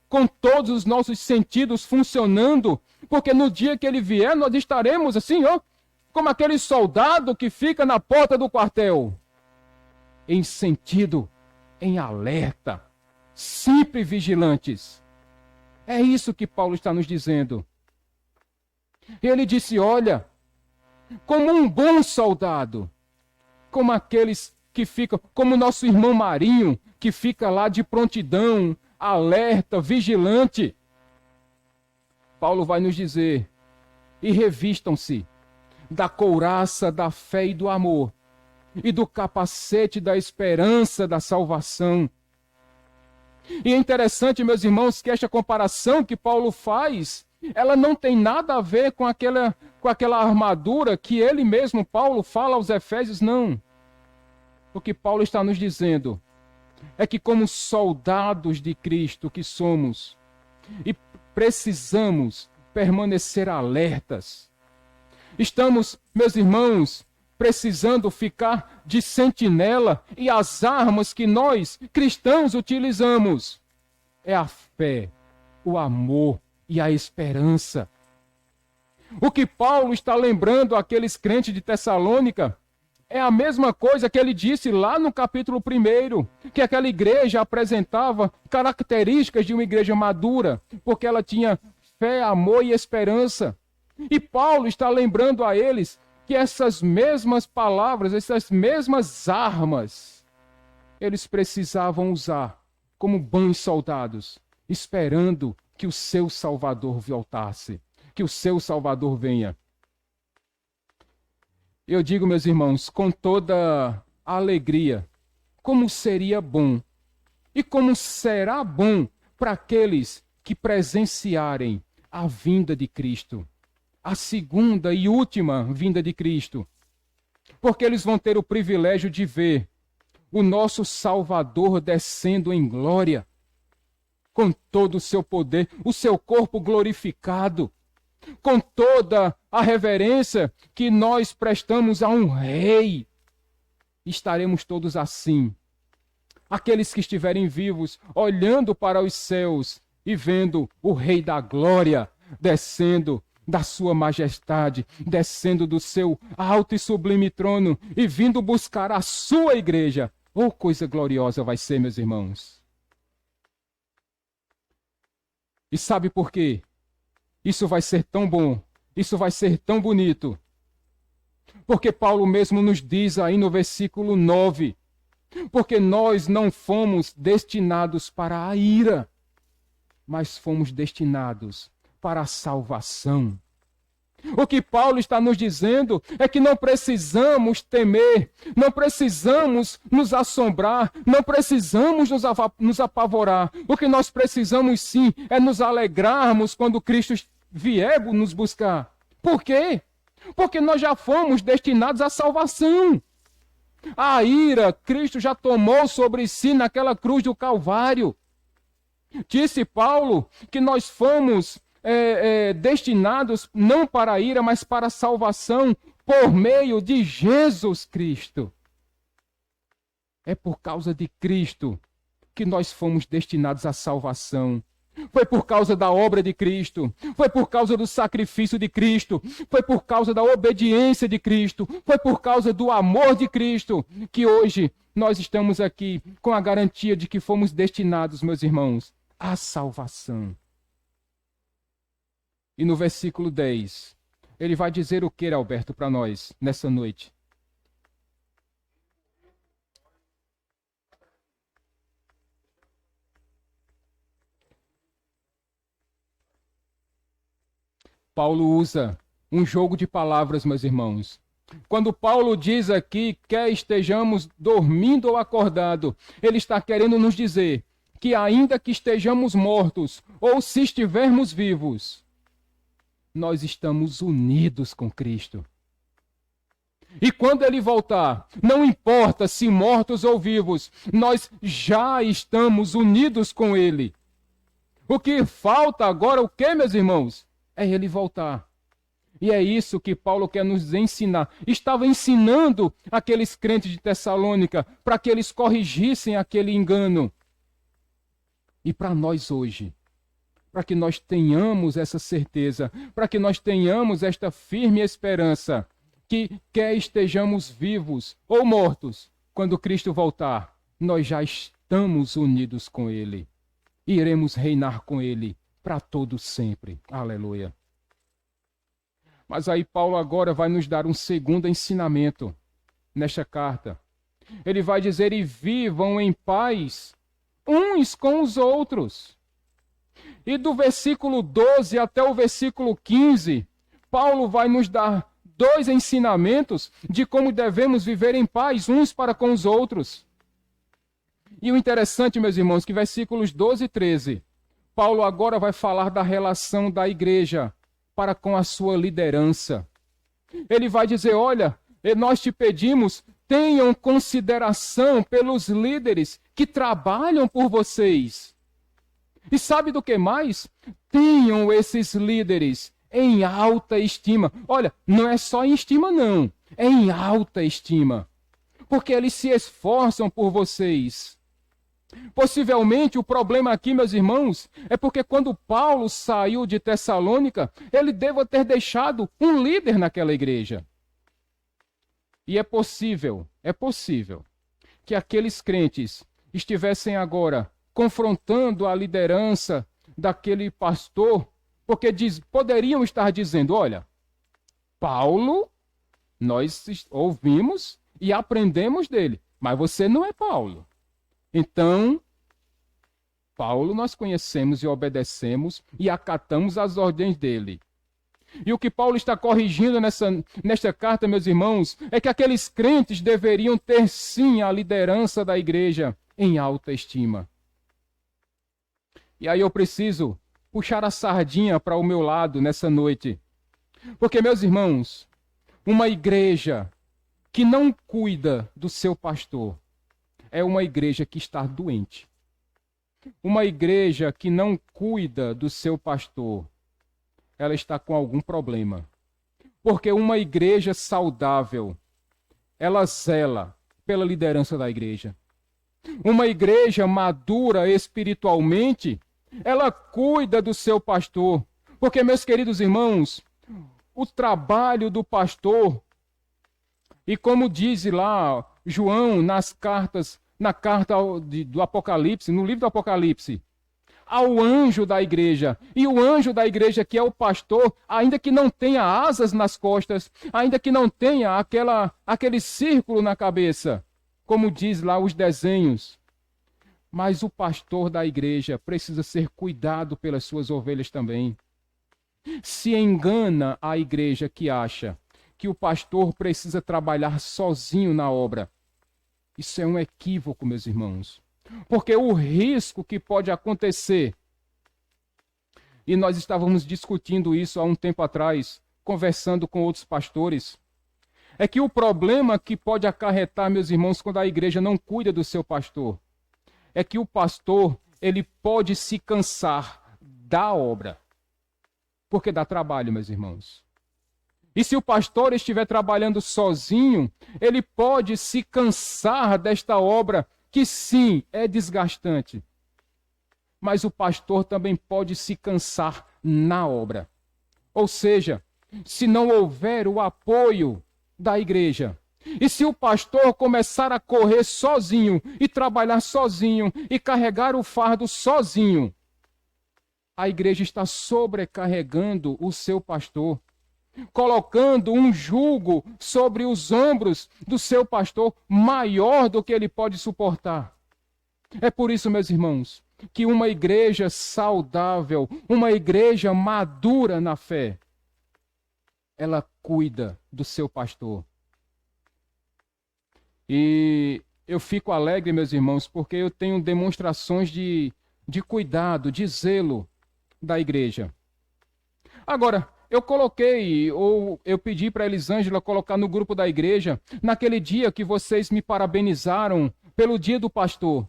com todos os nossos sentidos funcionando, porque no dia que ele vier, nós estaremos assim, ó, como aquele soldado que fica na porta do quartel, em sentido, em alerta, sempre vigilantes. É isso que Paulo está nos dizendo. Ele disse, olha, como um bom soldado, como aqueles que ficam, como nosso irmão Marinho, que fica lá de prontidão, alerta, vigilante. Paulo vai nos dizer, e revistam-se da couraça da fé e do amor, e do capacete da esperança da salvação. E é interessante, meus irmãos, que esta comparação que Paulo faz, ela não tem nada a ver com aquela armadura que ele mesmo, Paulo, fala aos Efésios, não. O que Paulo está nos dizendo é que como soldados de Cristo que somos, e precisamos permanecer alertas. Estamos, meus irmãos, precisando ficar de sentinela, e as armas que nós, cristãos, utilizamos é a fé, o amor e a esperança. O que Paulo está lembrando àqueles crentes de Tessalônica é a mesma coisa que ele disse lá no capítulo 1, que aquela igreja apresentava características de uma igreja madura, porque ela tinha fé, amor e esperança. E Paulo está lembrando a eles que essas mesmas palavras, essas mesmas armas, eles precisavam usar como bons soldados, esperando que o seu Salvador voltasse, que o seu Salvador venha. Eu digo, meus irmãos, com toda alegria, como seria bom e como será bom para aqueles que presenciarem a vinda de Cristo, a segunda e última vinda de Cristo, porque eles vão ter o privilégio de ver o nosso Salvador descendo em glória, com todo o seu poder, o seu corpo glorificado, com toda a reverência que nós prestamos a um rei. Estaremos todos assim. Aqueles que estiverem vivos, olhando para os céus e vendo o Rei da Glória descendo da sua majestade, descendo do seu alto e sublime trono e vindo buscar a sua igreja. Oh, coisa gloriosa vai ser, meus irmãos. E sabe por quê? Isso vai ser tão bom, isso vai ser tão bonito. Porque Paulo mesmo nos diz aí no versículo 9, porque nós não fomos destinados para a ira, mas fomos destinados para a salvação. O que Paulo está nos dizendo é que não precisamos temer, não precisamos nos assombrar, não precisamos nos apavorar. O que nós precisamos sim é nos alegrarmos quando Cristo vier nos buscar. Por quê? Porque nós já fomos destinados à salvação. A ira, Cristo já tomou sobre si naquela cruz do Calvário. Disse Paulo que nós fomos destinados não para a ira, mas para a salvação por meio de Jesus Cristo. É por causa de Cristo que nós fomos destinados à salvação. Foi por causa da obra de Cristo, foi por causa do sacrifício de Cristo, foi por causa da obediência de Cristo, foi por causa do amor de Cristo, que hoje nós estamos aqui com a garantia de que fomos destinados, meus irmãos, à salvação. E no versículo 10, ele vai dizer o que, Alberto, para nós, nessa noite? Paulo usa um jogo de palavras, meus irmãos. Quando Paulo diz aqui, quer estejamos dormindo ou acordado, ele está querendo nos dizer que ainda que estejamos mortos, ou se estivermos vivos, nós estamos unidos com Cristo. E quando ele voltar, não importa se mortos ou vivos, nós já estamos unidos com ele. O que falta agora, o que, meus irmãos? É ele voltar. E é isso que Paulo quer nos ensinar. Estava ensinando aqueles crentes de Tessalônica para que eles corrigissem aquele engano. E para nós hoje, para que nós tenhamos essa certeza, para que nós tenhamos esta firme esperança, que quer estejamos vivos ou mortos, quando Cristo voltar, nós já estamos unidos com Ele. E iremos reinar com Ele para todo sempre. Aleluia. Mas aí Paulo agora vai nos dar um segundo ensinamento nesta carta. Ele vai dizer, e vivam em paz uns com os outros. E do versículo 12 até o versículo 15, Paulo vai nos dar dois ensinamentos de como devemos viver em paz uns para com os outros. E o interessante, meus irmãos, que versículos 12 e 13, Paulo agora vai falar da relação da igreja para com a sua liderança. Ele vai dizer, olha, nós te pedimos, tenham consideração pelos líderes que trabalham por vocês. E sabe do que mais? Tenham esses líderes em alta estima. Olha, não é só em estima não, é em alta estima. Porque eles se esforçam por vocês. Possivelmente o problema aqui, meus irmãos, é porque quando Paulo saiu de Tessalônica, ele deva ter deixado um líder naquela igreja. E é possível que aqueles crentes estivessem agora confrontando a liderança daquele pastor, porque poderiam estar dizendo, olha, Paulo, nós ouvimos e aprendemos dele, mas você não é Paulo. Então, Paulo nós conhecemos e obedecemos e acatamos as ordens dele. E o que Paulo está corrigindo nesta carta, meus irmãos, é que aqueles crentes deveriam ter sim a liderança da igreja em alta estima. E aí eu preciso puxar a sardinha para o meu lado nessa noite. Porque, meus irmãos, uma igreja que não cuida do seu pastor é uma igreja que está doente. Uma igreja que não cuida do seu pastor, ela está com algum problema. Porque uma igreja saudável, ela zela pela liderança da igreja. Uma igreja madura espiritualmente, ela cuida do seu pastor. Porque, meus queridos irmãos, o trabalho do pastor, e como diz lá João na carta do Apocalipse, no livro do Apocalipse, ao anjo da igreja. E o anjo da igreja, que é o pastor, ainda que não tenha asas nas costas, ainda que não tenha aquele círculo na cabeça, como diz lá os desenhos, mas o pastor da igreja precisa ser cuidado pelas suas ovelhas também. Se engana a igreja que acha que o pastor precisa trabalhar sozinho na obra. Isso é um equívoco, meus irmãos. Porque o risco que pode acontecer, e nós estávamos discutindo isso há um tempo atrás, conversando com outros pastores, é que o problema que pode acarretar, meus irmãos, quando a igreja não cuida do seu pastor, é que o pastor, ele pode se cansar da obra. Porque dá trabalho, meus irmãos. E se o pastor estiver trabalhando sozinho, ele pode se cansar desta obra, que sim, é desgastante. Mas o pastor também pode se cansar na obra. Ou seja, se não houver o apoio da igreja, e se o pastor começar a correr sozinho, e trabalhar sozinho, e carregar o fardo sozinho, a igreja está sobrecarregando o seu pastor, colocando um jugo sobre os ombros do seu pastor maior do que ele pode suportar. É por isso, meus irmãos, que uma igreja saudável, uma igreja madura na fé, ela cuida do seu pastor. E eu fico alegre, meus irmãos, porque eu tenho demonstrações de cuidado, de zelo da igreja. Agora, eu pedi para a Elisângela colocar no grupo da igreja, naquele dia que vocês me parabenizaram pelo dia do pastor.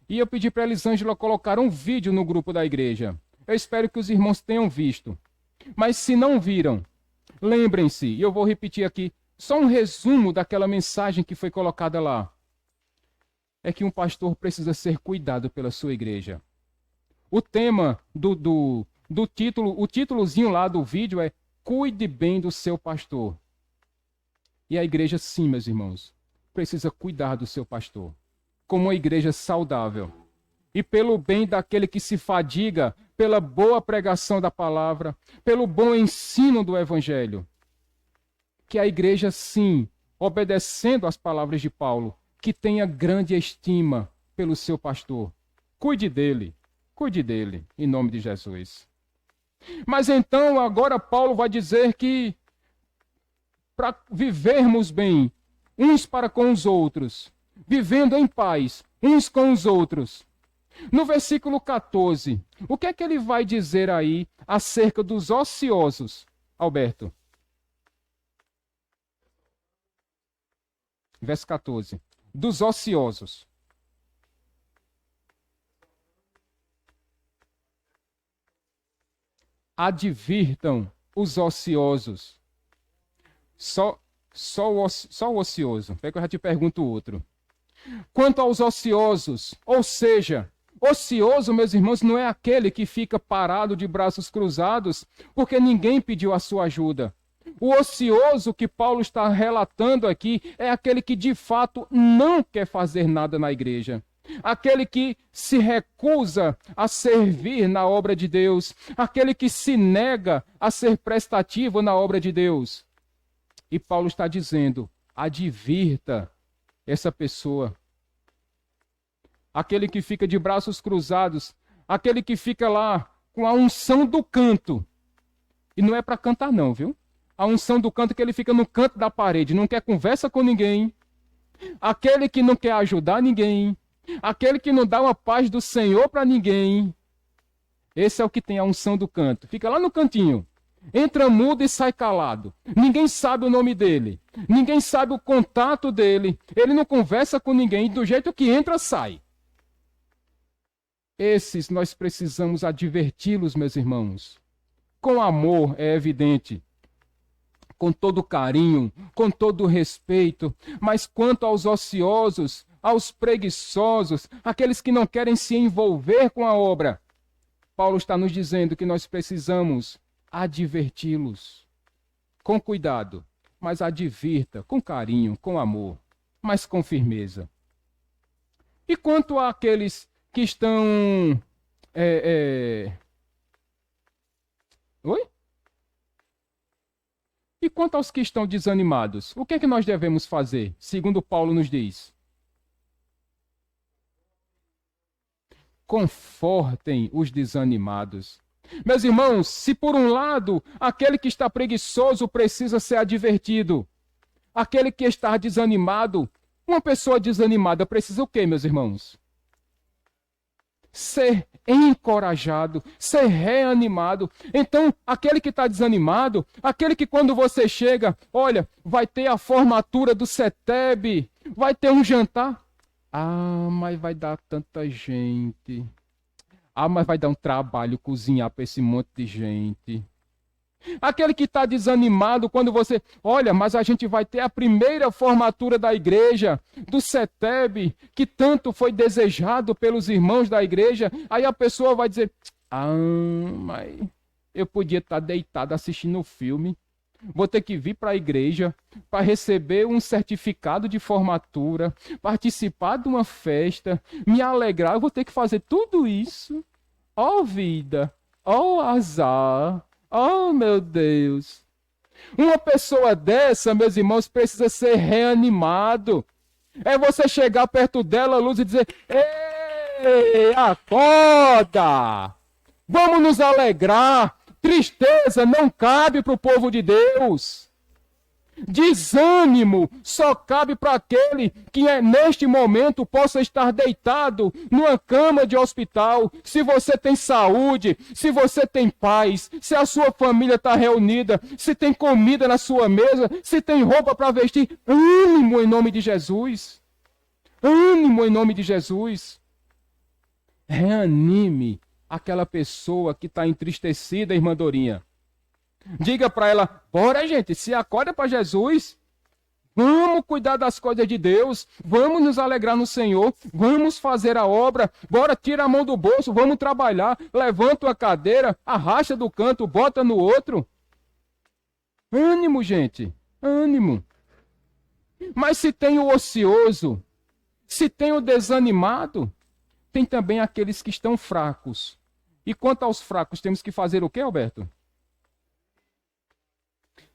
E eu pedi para a Elisângela colocar um vídeo no grupo da igreja. Eu espero que os irmãos tenham visto. Mas se não viram, lembrem-se, e eu vou repetir aqui, só um resumo daquela mensagem que foi colocada lá. É que um pastor precisa ser cuidado pela sua igreja. O tema do título, o títulozinho lá do vídeo é Cuide bem do seu pastor. E a igreja, sim, meus irmãos, precisa cuidar do seu pastor, como uma igreja saudável. E pelo bem daquele que se fadiga, pela boa pregação da palavra, pelo bom ensino do evangelho. Que a igreja, sim, obedecendo às palavras de Paulo, que tenha grande estima pelo seu pastor. Cuide dele, em nome de Jesus. Mas então, agora Paulo vai dizer que para vivermos bem uns para com os outros, vivendo em paz uns com os outros, No versículo 14, o que é que ele vai dizer aí acerca dos ociosos, Alberto? Verso 14. Dos ociosos. Advirtam os ociosos. Só o ocioso. Pega que eu já te pergunto outro. Quanto aos ociosos, ou seja, ocioso, meus irmãos, não é aquele que fica parado de braços cruzados porque ninguém pediu a sua ajuda. O ocioso que Paulo está relatando aqui é aquele que de fato não quer fazer nada na igreja. Aquele que se recusa a servir na obra de Deus. Aquele que se nega a ser prestativo na obra de Deus. E Paulo está dizendo, advirta essa pessoa. Aquele que fica de braços cruzados, aquele que fica lá com a unção do canto. E não é para cantar não, viu? A unção do canto que ele fica no canto da parede, não quer conversa com ninguém. Aquele que não quer ajudar ninguém. Aquele que não dá uma paz do Senhor para ninguém. Esse é o que tem a unção do canto. Fica lá no cantinho. Entra mudo e sai calado. Ninguém sabe o nome dele. Ninguém sabe o contato dele. Ele não conversa com ninguém. Do jeito que entra, sai. Esses nós precisamos adverti-los, meus irmãos. Com amor, é evidente. Com todo carinho, com todo respeito. Mas quanto aos ociosos, aos preguiçosos, aqueles que não querem se envolver com a obra, Paulo está nos dizendo que nós precisamos adverti-los com cuidado, mas advirta com carinho, com amor, mas com firmeza. E quanto àqueles que estão... Oi? E quanto aos que estão desanimados, o que é que nós devemos fazer, segundo Paulo nos diz? Confortem os desanimados. Meus irmãos, se por um lado aquele que está preguiçoso precisa ser advertido, aquele que está desanimado, uma pessoa desanimada precisa o quê, meus irmãos? Ser encorajado, ser reanimado. Então, aquele que está desanimado, aquele que quando você chega, olha, vai ter a formatura do CETEB, vai ter um jantar. Ah, mas vai dar tanta gente. Ah, mas vai dar um trabalho cozinhar para esse monte de gente. Aquele que está desanimado quando você... Olha, mas a gente vai ter a primeira formatura da igreja, do CETEB, que tanto foi desejado pelos irmãos da igreja. Aí a pessoa vai dizer... Ah, mas eu podia estar deitado assistindo o filme. Vou ter que vir para a igreja para receber um certificado de formatura, participar de uma festa, me alegrar. Eu vou ter que fazer tudo isso. Ó vida, ó azar, ó meu Deus. Uma pessoa dessa, meus irmãos, precisa ser reanimado. É você chegar perto dela, Luz, e dizer: ei, acorda! Vamos nos alegrar. Tristeza não cabe para o povo de Deus. Desânimo só cabe para aquele que neste momento possa estar deitado numa cama de hospital. Se você tem saúde, se você tem paz, se a sua família está reunida, se tem comida na sua mesa, se tem roupa para vestir, ânimo em nome de Jesus. Ânimo em nome de Jesus. Reanime aquela pessoa que está entristecida, irmã Dorinha. Diga para ela: bora, gente, se acorda para Jesus. Vamos cuidar das coisas de Deus. Vamos nos alegrar no Senhor. Vamos fazer a obra. Bora, tira a mão do bolso, vamos trabalhar. Levanta uma cadeira, arrasta do canto, bota no outro. Ânimo, gente. Ânimo. Mas se tem o ocioso, se tem o desanimado, tem também aqueles que estão fracos. E quanto aos fracos, temos que fazer o quê, Alberto?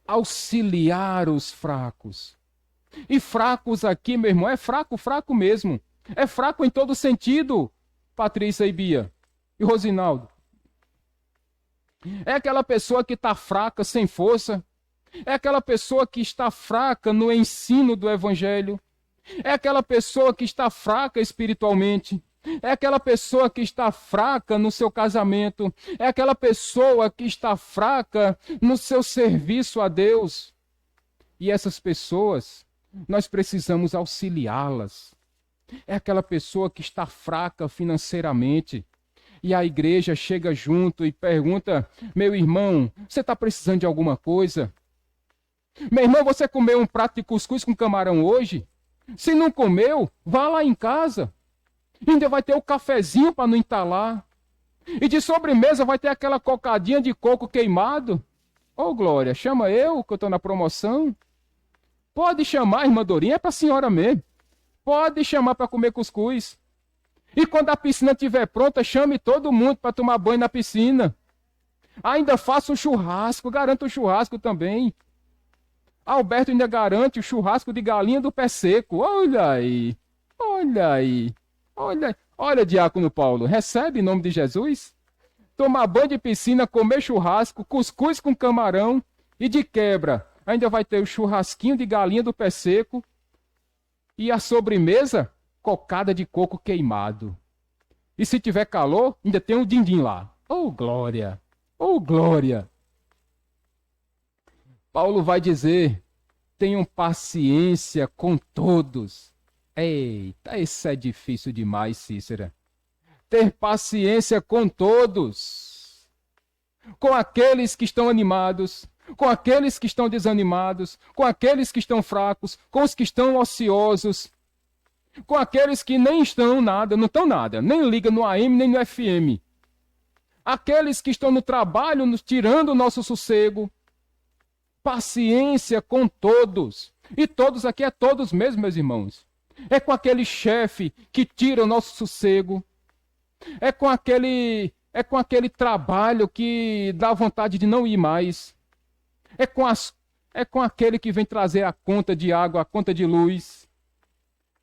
Auxiliar os fracos. E fracos aqui, meu irmão, é fraco, fraco mesmo. É fraco em todo sentido, Patrícia e Bia. E Rosinaldo. É aquela pessoa que está fraca, sem força. É aquela pessoa que está fraca no ensino do Evangelho. É aquela pessoa que está fraca espiritualmente. É aquela pessoa que está fraca no seu casamento. É aquela pessoa que está fraca no seu serviço a Deus. E essas pessoas, nós precisamos auxiliá-las. É aquela pessoa que está fraca financeiramente. E a igreja chega junto e pergunta: meu irmão, você está precisando de alguma coisa? Meu irmão, você comeu um prato de cuscuz com camarão hoje? Se não comeu, vá lá em casa. Ainda vai ter o cafezinho para não entalar. E de sobremesa vai ter aquela cocadinha de coco queimado. Ô, Glória, chama eu, que eu estou na promoção. Pode chamar, irmã Dorinha, é para a senhora mesmo. Pode chamar para comer cuscuz. E quando a piscina estiver pronta, chame todo mundo para tomar banho na piscina. Ainda faça um churrasco, garanto o churrasco também. Alberto ainda garante o churrasco de galinha do pé seco. Olha aí, olha aí, olha, diácono Paulo, recebe em nome de Jesus? Tomar banho de piscina, comer churrasco, cuscuz com camarão e de quebra. Ainda vai ter o churrasquinho de galinha do pé seco e a sobremesa, cocada de coco queimado. E se tiver calor, ainda tem um din-din lá. Oh, glória! Oh, glória! Paulo vai dizer: tenham paciência com todos. Eita, isso é difícil demais, Cícera. Ter paciência com todos. Com aqueles que estão animados, com aqueles que estão desanimados, com aqueles que estão fracos, com os que estão ociosos, com aqueles que nem estão nada, não estão nada, nem ligam no AM nem no FM. Aqueles que estão no trabalho, nos tirando o nosso sossego. Paciência com todos. E todos aqui é todos mesmo, meus irmãos. É com aquele chefe que tira o nosso sossego. É com aquele trabalho que dá vontade de não ir mais. É com aquele que vem trazer a conta de água, a conta de luz.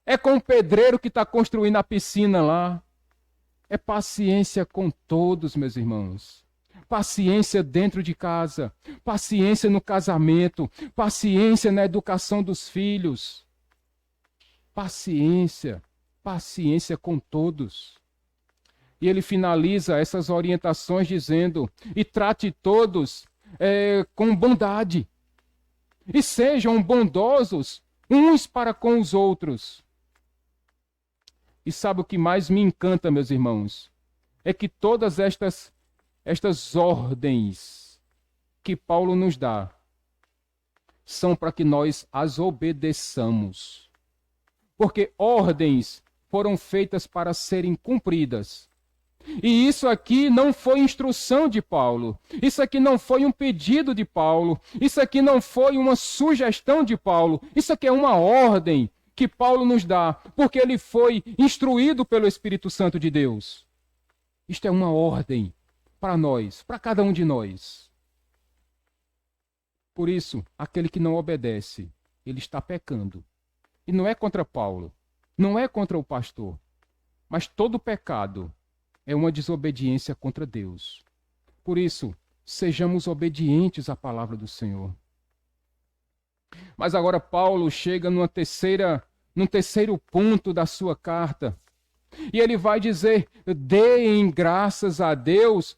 É com o pedreiro que está construindo a piscina lá. É paciência com todos, meus irmãos. Paciência dentro de casa, paciência no casamento, paciência na educação dos filhos. Paciência, paciência com todos. E ele finaliza essas orientações dizendo: e trate todos com bondade. E sejam bondosos uns para com os outros. E sabe o que mais me encanta, meus irmãos? É que todas estas ordens que Paulo nos dá são para que nós as obedeçamos. Porque ordens foram feitas para serem cumpridas. E isso aqui não foi instrução de Paulo. Isso aqui não foi um pedido de Paulo. Isso aqui não foi uma sugestão de Paulo. Isso aqui é uma ordem que Paulo nos dá, porque ele foi instruído pelo Espírito Santo de Deus. Isto é uma ordem para nós, para cada um de nós. Por isso, aquele que não obedece, ele está pecando. E não é contra Paulo, não é contra o pastor, mas todo pecado é uma desobediência contra Deus. Por isso, sejamos obedientes à palavra do Senhor. Mas agora Paulo chega num terceiro ponto da sua carta, e ele vai dizer: deem graças a Deus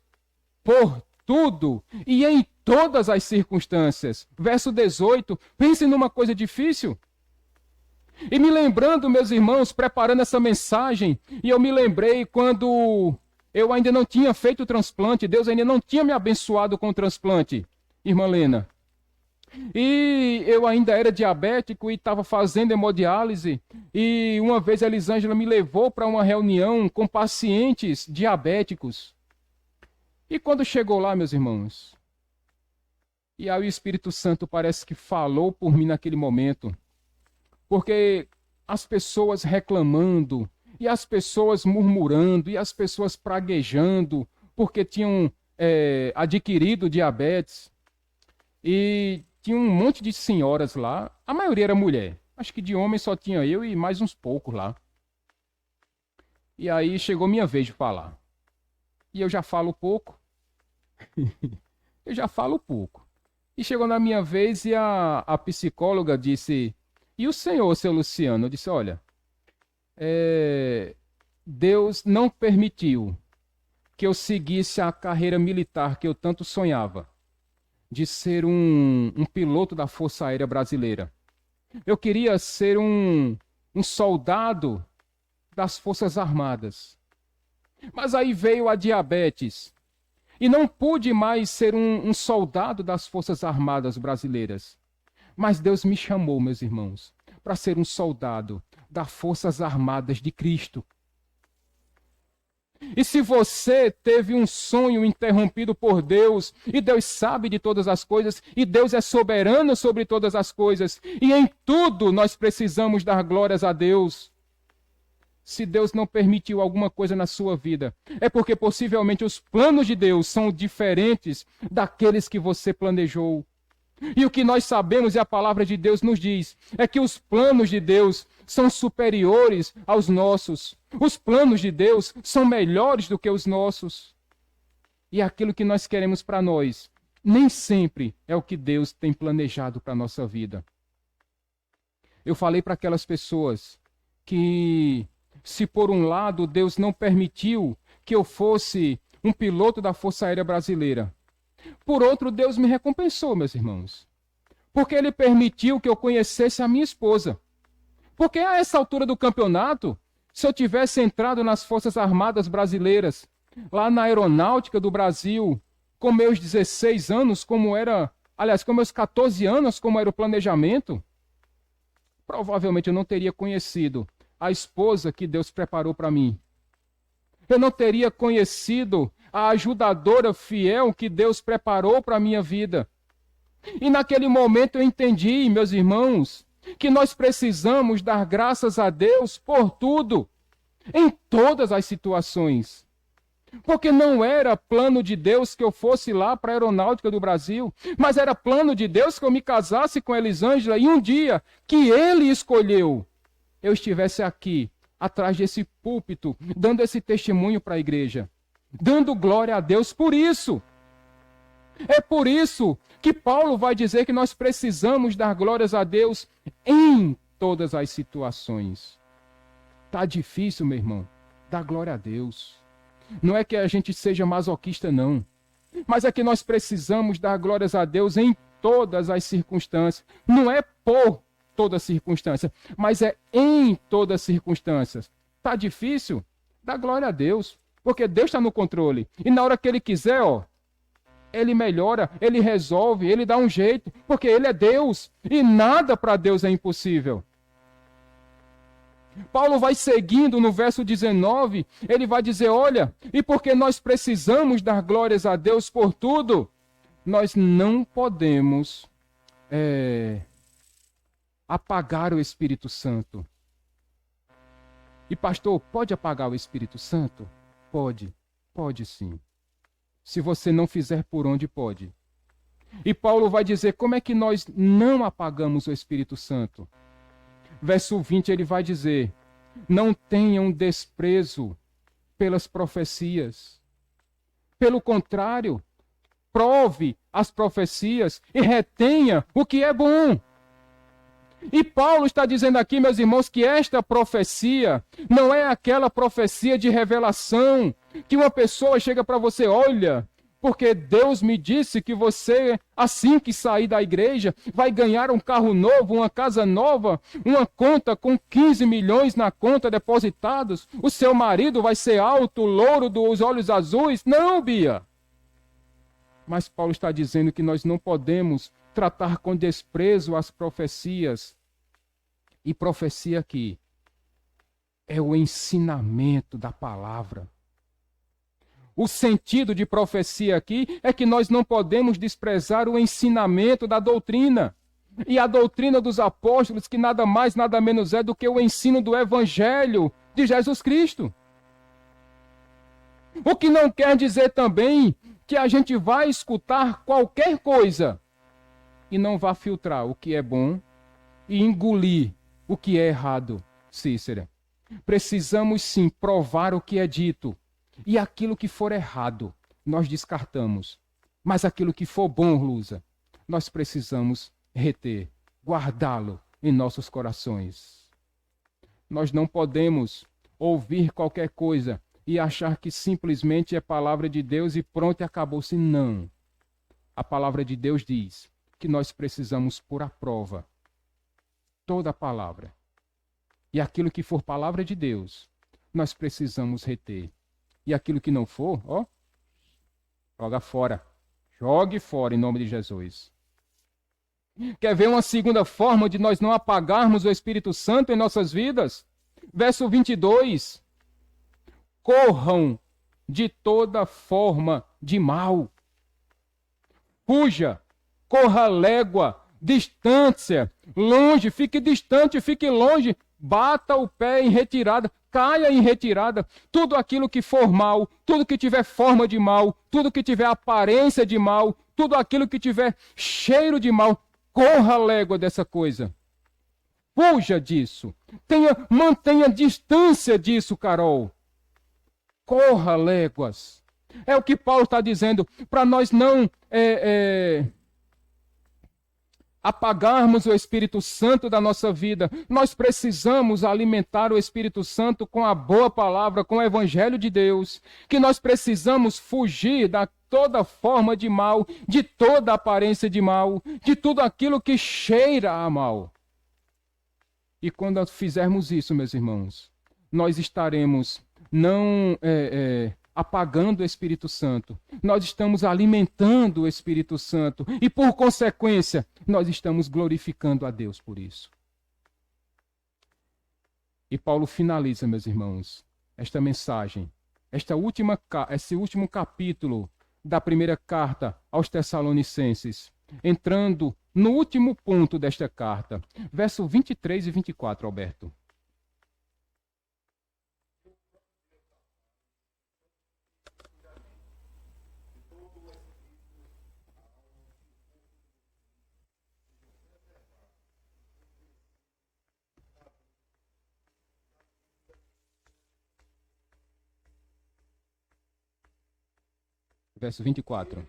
por tudo e em todas as circunstâncias. Verso 18, pense numa coisa difícil. E me lembrando, meus irmãos, preparando essa mensagem, e eu me lembrei quando eu ainda não tinha feito o transplante, Deus ainda não tinha me abençoado com o transplante, irmã Lena. E eu ainda era diabético e estava fazendo hemodiálise, e uma vez a Elisângela me levou para uma reunião com pacientes diabéticos. E quando chegou lá, meus irmãos, e aí o Espírito Santo parece que falou por mim naquele momento, porque as pessoas reclamando, e as pessoas murmurando, e as pessoas praguejando, porque tinham adquirido diabetes, e tinha um monte de senhoras lá, a maioria era mulher, acho que de homem só tinha eu e mais uns poucos lá. E aí chegou minha vez de falar. E eu já falo pouco. Eu já falo pouco. E chegou na minha vez e a psicóloga disse: e o senhor, seu Luciano? Eu disse: olha, Deus não permitiu que eu seguisse a carreira militar que eu tanto sonhava, de ser um piloto da Força Aérea Brasileira. Eu queria ser um soldado das Forças Armadas. Mas aí veio a diabetes e não pude mais ser um soldado das Forças Armadas brasileiras. Mas Deus me chamou, meus irmãos, para ser um soldado das Forças Armadas de Cristo. E se você teve um sonho interrompido por Deus, e Deus sabe de todas as coisas, e Deus é soberano sobre todas as coisas, e em tudo nós precisamos dar glórias a Deus. Se Deus não permitiu alguma coisa na sua vida, é porque possivelmente os planos de Deus são diferentes daqueles que você planejou. E o que nós sabemos, e a palavra de Deus nos diz, é que os planos de Deus são superiores aos nossos. Os planos de Deus são melhores do que os nossos. E aquilo que nós queremos para nós, nem sempre é o que Deus tem planejado para a nossa vida. Eu falei para aquelas pessoas que, se por um lado Deus não permitiu que eu fosse um piloto da Força Aérea Brasileira, por outro, Deus me recompensou, meus irmãos. Porque Ele permitiu que eu conhecesse a minha esposa. Porque a essa altura do campeonato, se eu tivesse entrado nas Forças Armadas Brasileiras, lá na Aeronáutica do Brasil, com meus 16 anos, com meus 14 anos, como era o planejamento, provavelmente eu não teria conhecido a esposa que Deus preparou para mim. Eu não teria conhecido a ajudadora fiel que Deus preparou para a minha vida. E naquele momento eu entendi, meus irmãos, que nós precisamos dar graças a Deus por tudo, em todas as situações. Porque não era plano de Deus que eu fosse lá para a Aeronáutica do Brasil, mas era plano de Deus que eu me casasse com Elisângela e um dia que Ele escolheu, eu estivesse aqui, atrás desse púlpito, dando esse testemunho para a igreja, dando glória a Deus por isso. É por isso que Paulo vai dizer que nós precisamos dar glórias a Deus em todas as situações. Tá difícil, meu irmão, dar glória a Deus. Não é que a gente seja masoquista, não, mas é que nós precisamos dar glórias a Deus em todas as circunstâncias. Não é por toda circunstância, mas é em todas as circunstâncias. Tá difícil? Dá glória a Deus, porque Deus está no controle. E na hora que Ele quiser, Ele melhora, Ele resolve, Ele dá um jeito, porque Ele é Deus e nada para Deus é impossível. Paulo vai seguindo no verso 19, ele vai dizer, olha, e porque nós precisamos dar glórias a Deus por tudo, nós não podemos apagar o Espírito Santo. E pastor, pode apagar o Espírito Santo? Pode sim. Se você não fizer por onde, pode. E Paulo vai dizer como é que nós não apagamos o Espírito Santo. Verso 20 ele vai dizer, não tenham desprezo pelas profecias. Pelo contrário, prove as profecias e retenha o que é bom. E Paulo está dizendo aqui, meus irmãos, que esta profecia não é aquela profecia de revelação, que uma pessoa chega para você, olha, porque Deus me disse que você, assim que sair da igreja, vai ganhar um carro novo, uma casa nova, uma conta com 15 milhões na conta depositados, o seu marido vai ser alto, louro, dos olhos azuis. Não, Bia. Mas Paulo está dizendo que nós não podemos tratar com desprezo as profecias. E profecia aqui é o ensinamento da palavra. O sentido de profecia aqui é que nós não podemos desprezar o ensinamento da doutrina. E a doutrina dos apóstolos, que nada mais, nada menos é do que o ensino do Evangelho de Jesus Cristo. O que não quer dizer também que a gente vai escutar qualquer coisa e não vai filtrar o que é bom e engolir o que é errado, Cícera. Precisamos sim provar o que é dito. E aquilo que for errado, nós descartamos. Mas aquilo que for bom, Lusa, nós precisamos reter, guardá-lo em nossos corações. Nós não podemos ouvir qualquer coisa e achar que simplesmente é palavra de Deus e pronto, e acabou-se. Não. A palavra de Deus diz que nós precisamos pôr à prova toda a palavra. E aquilo que for palavra de Deus, nós precisamos reter. E aquilo que não for, ó, joga fora. Jogue fora em nome de Jesus. Quer ver uma segunda forma de nós não apagarmos o Espírito Santo em nossas vidas? Verso 22. Corram de toda forma de mal. Fuja, corra légua, distância, longe, fique distante, fique longe, bata o pé em retirada, caia em retirada. Tudo aquilo que for mal, tudo que tiver forma de mal, tudo que tiver aparência de mal, tudo aquilo que tiver cheiro de mal, corra légua dessa coisa. Fuja disso. Mantenha distância disso, Carol. Corra léguas. É o que Paulo está dizendo, para nós não apagarmos o Espírito Santo da nossa vida. Nós precisamos alimentar o Espírito Santo com a boa palavra, com o Evangelho de Deus. Que nós precisamos fugir da toda forma de mal, de toda aparência de mal, de tudo aquilo que cheira a mal. E quando fizermos isso, meus irmãos, nós estaremos não apagando o Espírito Santo. Nós estamos alimentando o Espírito Santo. E, por consequência, nós estamos glorificando a Deus por isso. E Paulo finaliza, meus irmãos, esta mensagem, esse último capítulo da primeira carta aos Tessalonicenses, entrando no último ponto desta carta, verso 23 e 24, Alberto. Verso 24.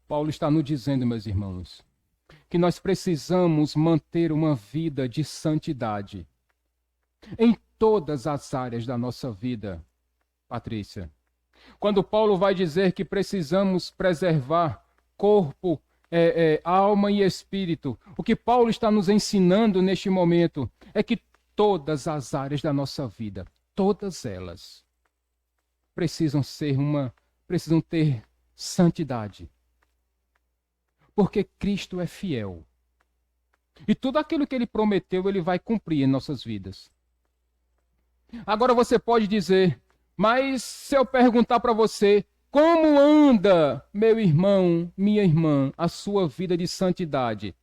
Paulo está nos dizendo, meus irmãos, que nós precisamos manter uma vida de santidade em todas as áreas da nossa vida, Patrícia. Quando Paulo vai dizer que precisamos preservar corpo, alma e espírito, o que Paulo está nos ensinando neste momento é que todas as áreas da nossa vida, todas elas, precisam ter santidade. Porque Cristo é fiel. E tudo aquilo que ele prometeu, ele vai cumprir em nossas vidas. Agora você pode dizer, mas se eu perguntar para você, como anda, meu irmão, minha irmã, a sua vida de santidade?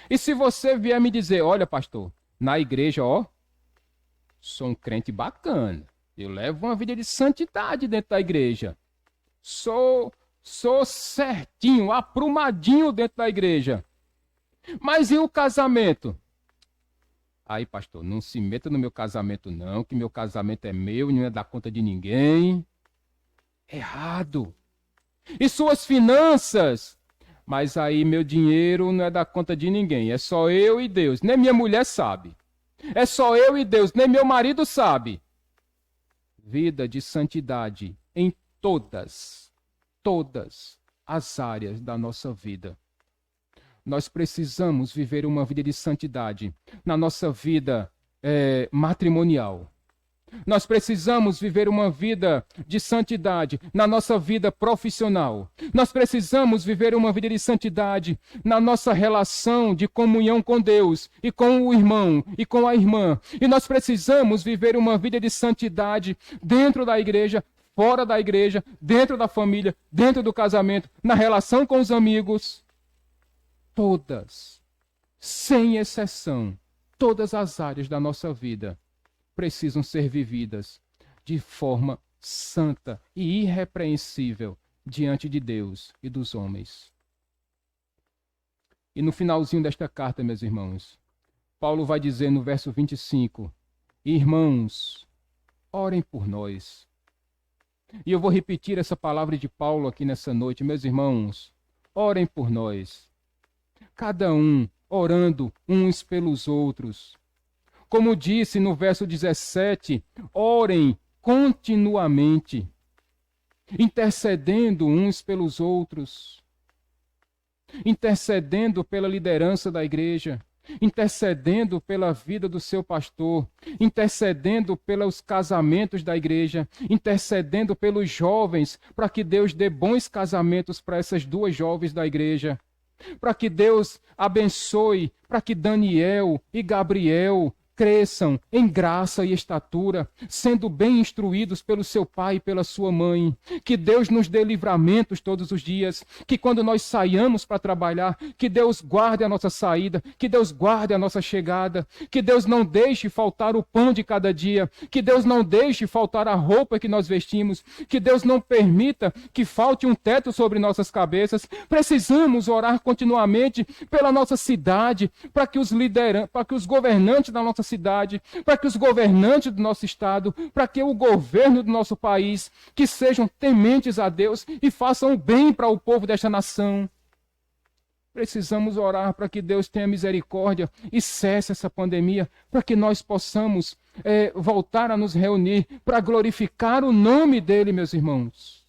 E se você vier me dizer, olha, pastor, na igreja, sou um crente bacana. Eu levo uma vida de santidade dentro da igreja. Sou certinho, aprumadinho dentro da igreja. Mas e o casamento? Aí, pastor, não se meta no meu casamento não, que meu casamento é meu e não é da conta de ninguém. Errado. E suas finanças? Mas aí meu dinheiro não é da conta de ninguém, é só eu e Deus. Nem minha mulher sabe. É só eu e Deus, nem meu marido sabe. Vida de santidade em todas as áreas da nossa vida. Nós precisamos viver uma vida de santidade na nossa vida matrimonial. Nós precisamos viver uma vida de santidade na nossa vida profissional. Nós precisamos viver uma vida de santidade na nossa relação de comunhão com Deus e com o irmão e com a irmã. E nós precisamos viver uma vida de santidade dentro da igreja, fora da igreja, dentro da família, dentro do casamento, na relação com os amigos. Todas, sem exceção, todas as áreas da nossa vida precisam ser vividas de forma santa e irrepreensível diante de Deus e dos homens. E no finalzinho desta carta, meus irmãos, Paulo vai dizer no verso 25, irmãos, orem por nós. E eu vou repetir essa palavra de Paulo aqui nessa noite, meus irmãos, orem por nós. Cada um orando uns pelos outros, Como disse no verso 17, orem continuamente, intercedendo uns pelos outros, intercedendo pela liderança da igreja, intercedendo pela vida do seu pastor, intercedendo pelos casamentos da igreja, intercedendo pelos jovens, para que Deus dê bons casamentos para essas duas jovens da igreja, para que Deus abençoe, para que Daniel e Gabriel cresçam em graça e estatura, sendo bem instruídos pelo seu pai e pela sua mãe. Que Deus nos dê livramentos todos os dias, que quando nós saiamos para trabalhar, que Deus guarde a nossa saída, que Deus guarde a nossa chegada, que Deus não deixe faltar o pão de cada dia, que Deus não deixe faltar a roupa que nós vestimos, que Deus não permita que falte um teto sobre nossas cabeças. Precisamos orar continuamente pela nossa cidade, para que os governantes da nossa cidade, para que os governantes do nosso estado, para que o governo do nosso país, que sejam tementes a Deus e façam o bem para o povo desta nação. Precisamos orar para que Deus tenha misericórdia e cesse essa pandemia, para que nós possamos voltar a nos reunir para glorificar o nome dele, meus irmãos.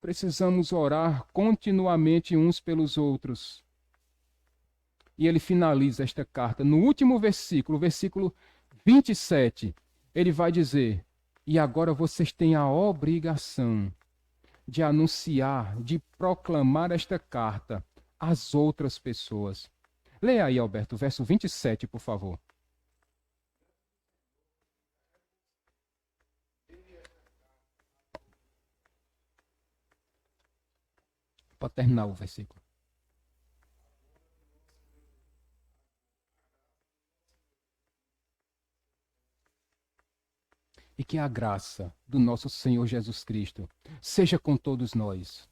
Precisamos orar continuamente uns pelos outros. E ele finaliza esta carta no último versículo, versículo 27. Ele vai dizer: e agora vocês têm a obrigação de anunciar, de proclamar esta carta às outras pessoas. Leia aí, Alberto, verso 27, por favor. Para terminar o versículo. E que a graça do nosso Senhor Jesus Cristo seja com todos nós.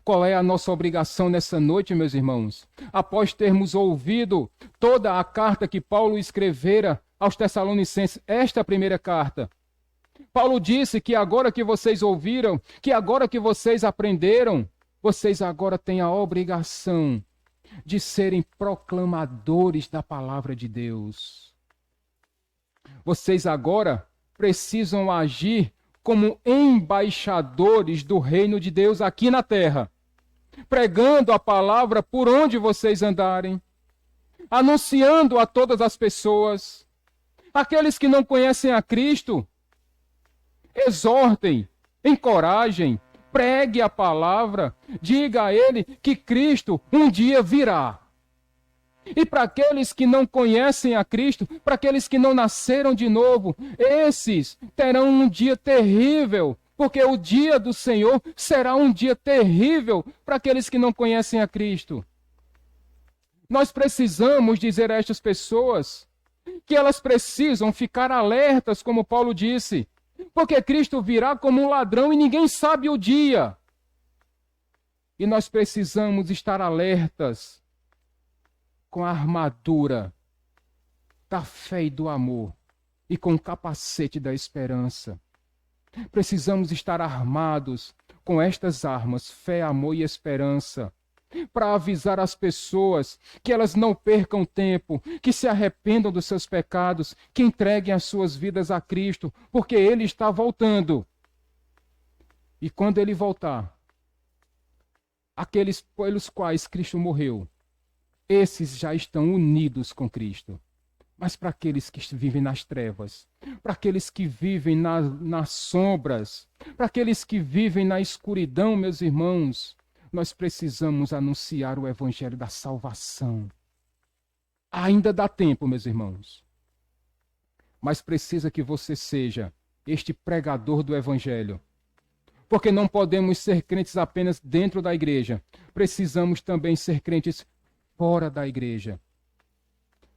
Qual é a nossa obrigação nessa noite, meus irmãos? Após termos ouvido toda a carta que Paulo escrevera aos Tessalonicenses, esta primeira carta, Paulo disse que agora que vocês ouviram, que agora que vocês aprenderam, vocês agora têm a obrigação de serem proclamadores da palavra de Deus. Vocês agora precisam agir como embaixadores do reino de Deus aqui na terra, pregando a palavra por onde vocês andarem, anunciando a todas as pessoas. Aqueles que não conhecem a Cristo, exortem, encorajem, pregue a palavra, diga a ele que Cristo um dia virá. E para aqueles que não conhecem a Cristo, para aqueles que não nasceram de novo, esses terão um dia terrível, porque o dia do Senhor será um dia terrível para aqueles que não conhecem a Cristo. Nós precisamos dizer a estas pessoas que elas precisam ficar alertas, como Paulo disse, porque Cristo virá como um ladrão e ninguém sabe o dia. E nós precisamos estar alertas, com a armadura da fé e do amor e com o capacete da esperança. Precisamos estar armados com estas armas, fé, amor e esperança, para avisar as pessoas que elas não percam tempo, que se arrependam dos seus pecados, que entreguem as suas vidas a Cristo, porque Ele está voltando. E quando Ele voltar, aqueles pelos quais Cristo morreu, esses já estão unidos com Cristo. Mas para aqueles que vivem nas trevas, para aqueles que vivem nas sombras, para aqueles que vivem na escuridão, meus irmãos, nós precisamos anunciar o evangelho da salvação. Ainda dá tempo, meus irmãos. Mas precisa que você seja este pregador do evangelho. Porque não podemos ser crentes apenas dentro da igreja. Precisamos também ser crentes fora da igreja.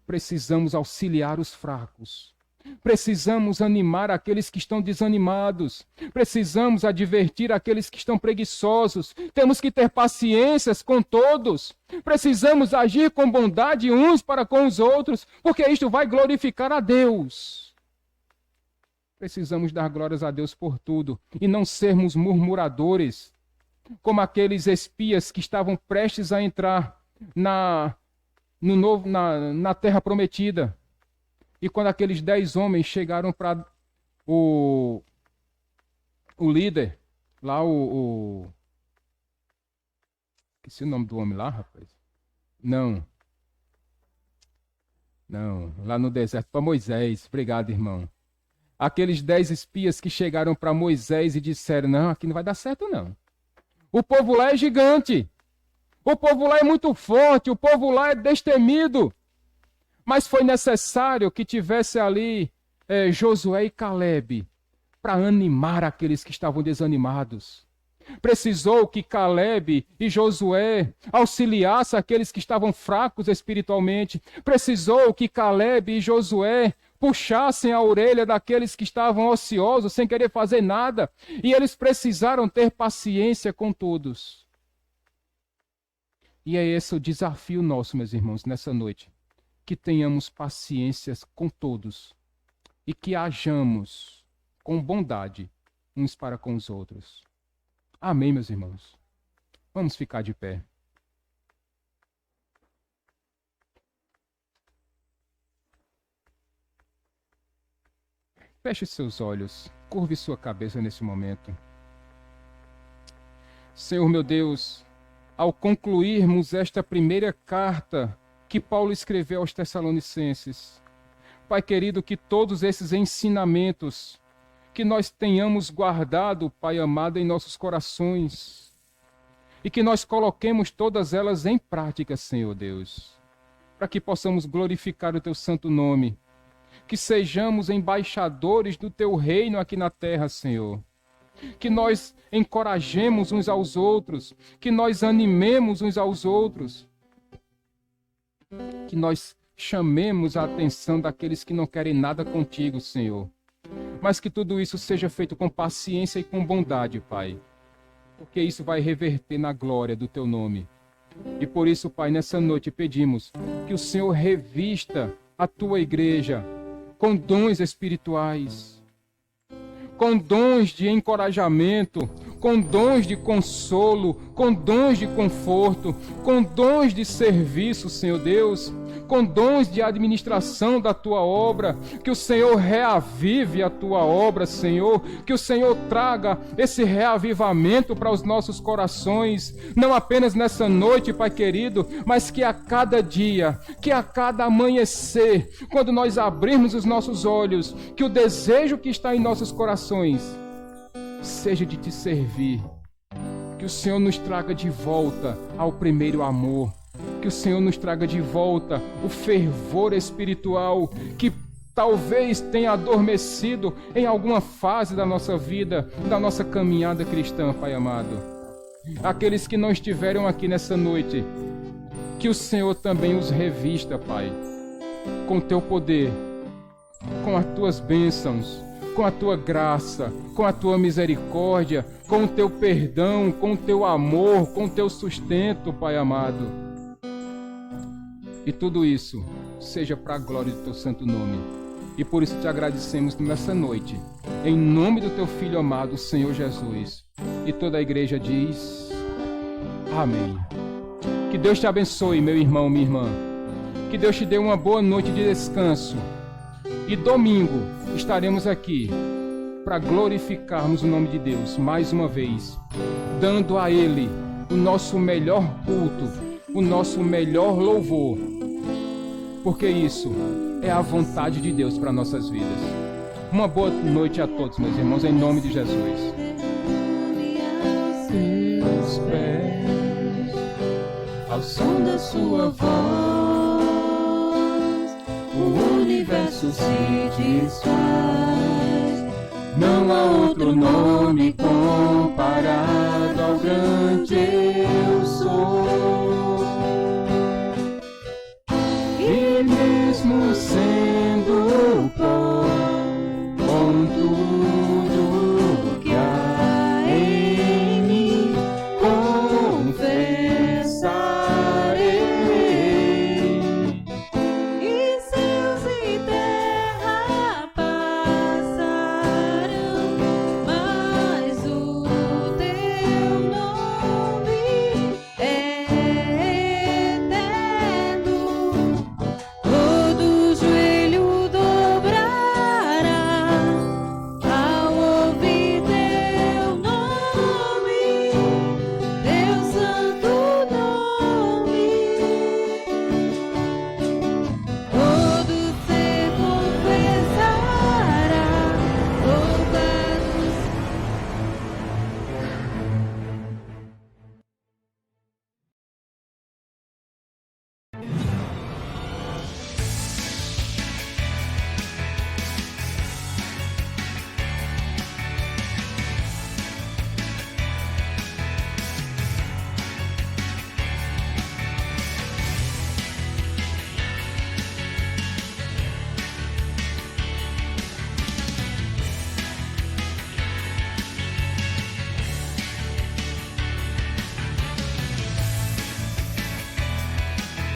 Precisamos auxiliar os fracos. Precisamos animar aqueles que estão desanimados. Precisamos advertir aqueles que estão preguiçosos. Temos que ter paciências com todos. Precisamos agir com bondade uns para com os outros, porque isto vai glorificar a Deus. Precisamos dar glórias a Deus por tudo e não sermos murmuradores, como aqueles espias que estavam prestes a entrar na terra prometida. E quando aqueles 10 homens chegaram para o líder, lá esqueci o nome do homem lá, rapaz. Não, lá no deserto, para Moisés. Obrigado, irmão. Aqueles 10 espias que chegaram para Moisés e disseram, não, aqui não vai dar certo não. O povo lá é gigante. O povo lá é muito forte. O povo lá é destemido. Mas foi necessário que tivesse ali Josué e Caleb para animar aqueles que estavam desanimados. Precisou que Caleb e Josué auxiliassem aqueles que estavam fracos espiritualmente. Precisou que Caleb e Josué puxassem a orelha daqueles que estavam ociosos, sem querer fazer nada. E eles precisaram ter paciência com todos. E é esse o desafio nosso, meus irmãos, nessa noite. Que tenhamos paciência com todos e que hajamos com bondade uns para com os outros. Amém, meus irmãos? Vamos ficar de pé. Feche seus olhos, curve sua cabeça nesse momento. Senhor meu Deus, ao concluirmos esta primeira carta que Paulo escreveu aos Tessalonicenses, Pai querido, que todos esses ensinamentos que nós tenhamos guardado, Pai amado, em nossos corações e que nós coloquemos todas elas em prática, Senhor Deus, para que possamos glorificar o Teu santo nome, que sejamos embaixadores do Teu reino aqui na terra, Senhor. Que nós encorajemos uns aos outros, que nós animemos uns aos outros, que nós chamemos a atenção daqueles que não querem nada contigo, Senhor. Mas que tudo isso seja feito com paciência e com bondade, Pai, porque isso vai reverter na glória do Teu nome. E por isso, Pai, nessa noite pedimos que o Senhor revista a Tua igreja com dons espirituais, com dons de encorajamento, com dons de consolo, com dons de conforto, com dons de serviço, Senhor Deus, com dons de administração da Tua obra, que o Senhor reavive a Tua obra, Senhor, que o Senhor traga esse reavivamento para os nossos corações, não apenas nessa noite, Pai querido, mas que a cada dia, que a cada amanhecer, quando nós abrirmos os nossos olhos, que o desejo que está em nossos corações seja de Te servir, que o Senhor nos traga de volta ao primeiro amor, que o Senhor nos traga de volta o fervor espiritual que talvez tenha adormecido em alguma fase da nossa vida, da nossa caminhada cristã, Pai amado. Aqueles que não estiveram aqui nessa noite, que o Senhor também os revista, Pai, com o Teu poder, com as Tuas bênçãos, com a Tua graça, com a Tua misericórdia, com o Teu perdão, com o Teu amor, com o Teu sustento, Pai amado. E tudo isso seja para a glória do Teu santo nome. E por isso Te agradecemos nessa noite, em nome do Teu Filho amado, Senhor Jesus. E toda a igreja diz: amém. Que Deus te abençoe, meu irmão, minha irmã. Que Deus te dê uma boa noite de descanso. E domingo estaremos aqui para glorificarmos o nome de Deus mais uma vez, dando a Ele o nosso melhor culto, o nosso melhor louvor, porque isso é a vontade de Deus para nossas vidas. Uma boa noite a todos, meus irmãos, em nome de Jesus. Seus pés, ao som da Sua voz, o universo se desfaz. Não há outro nome comparado ao grande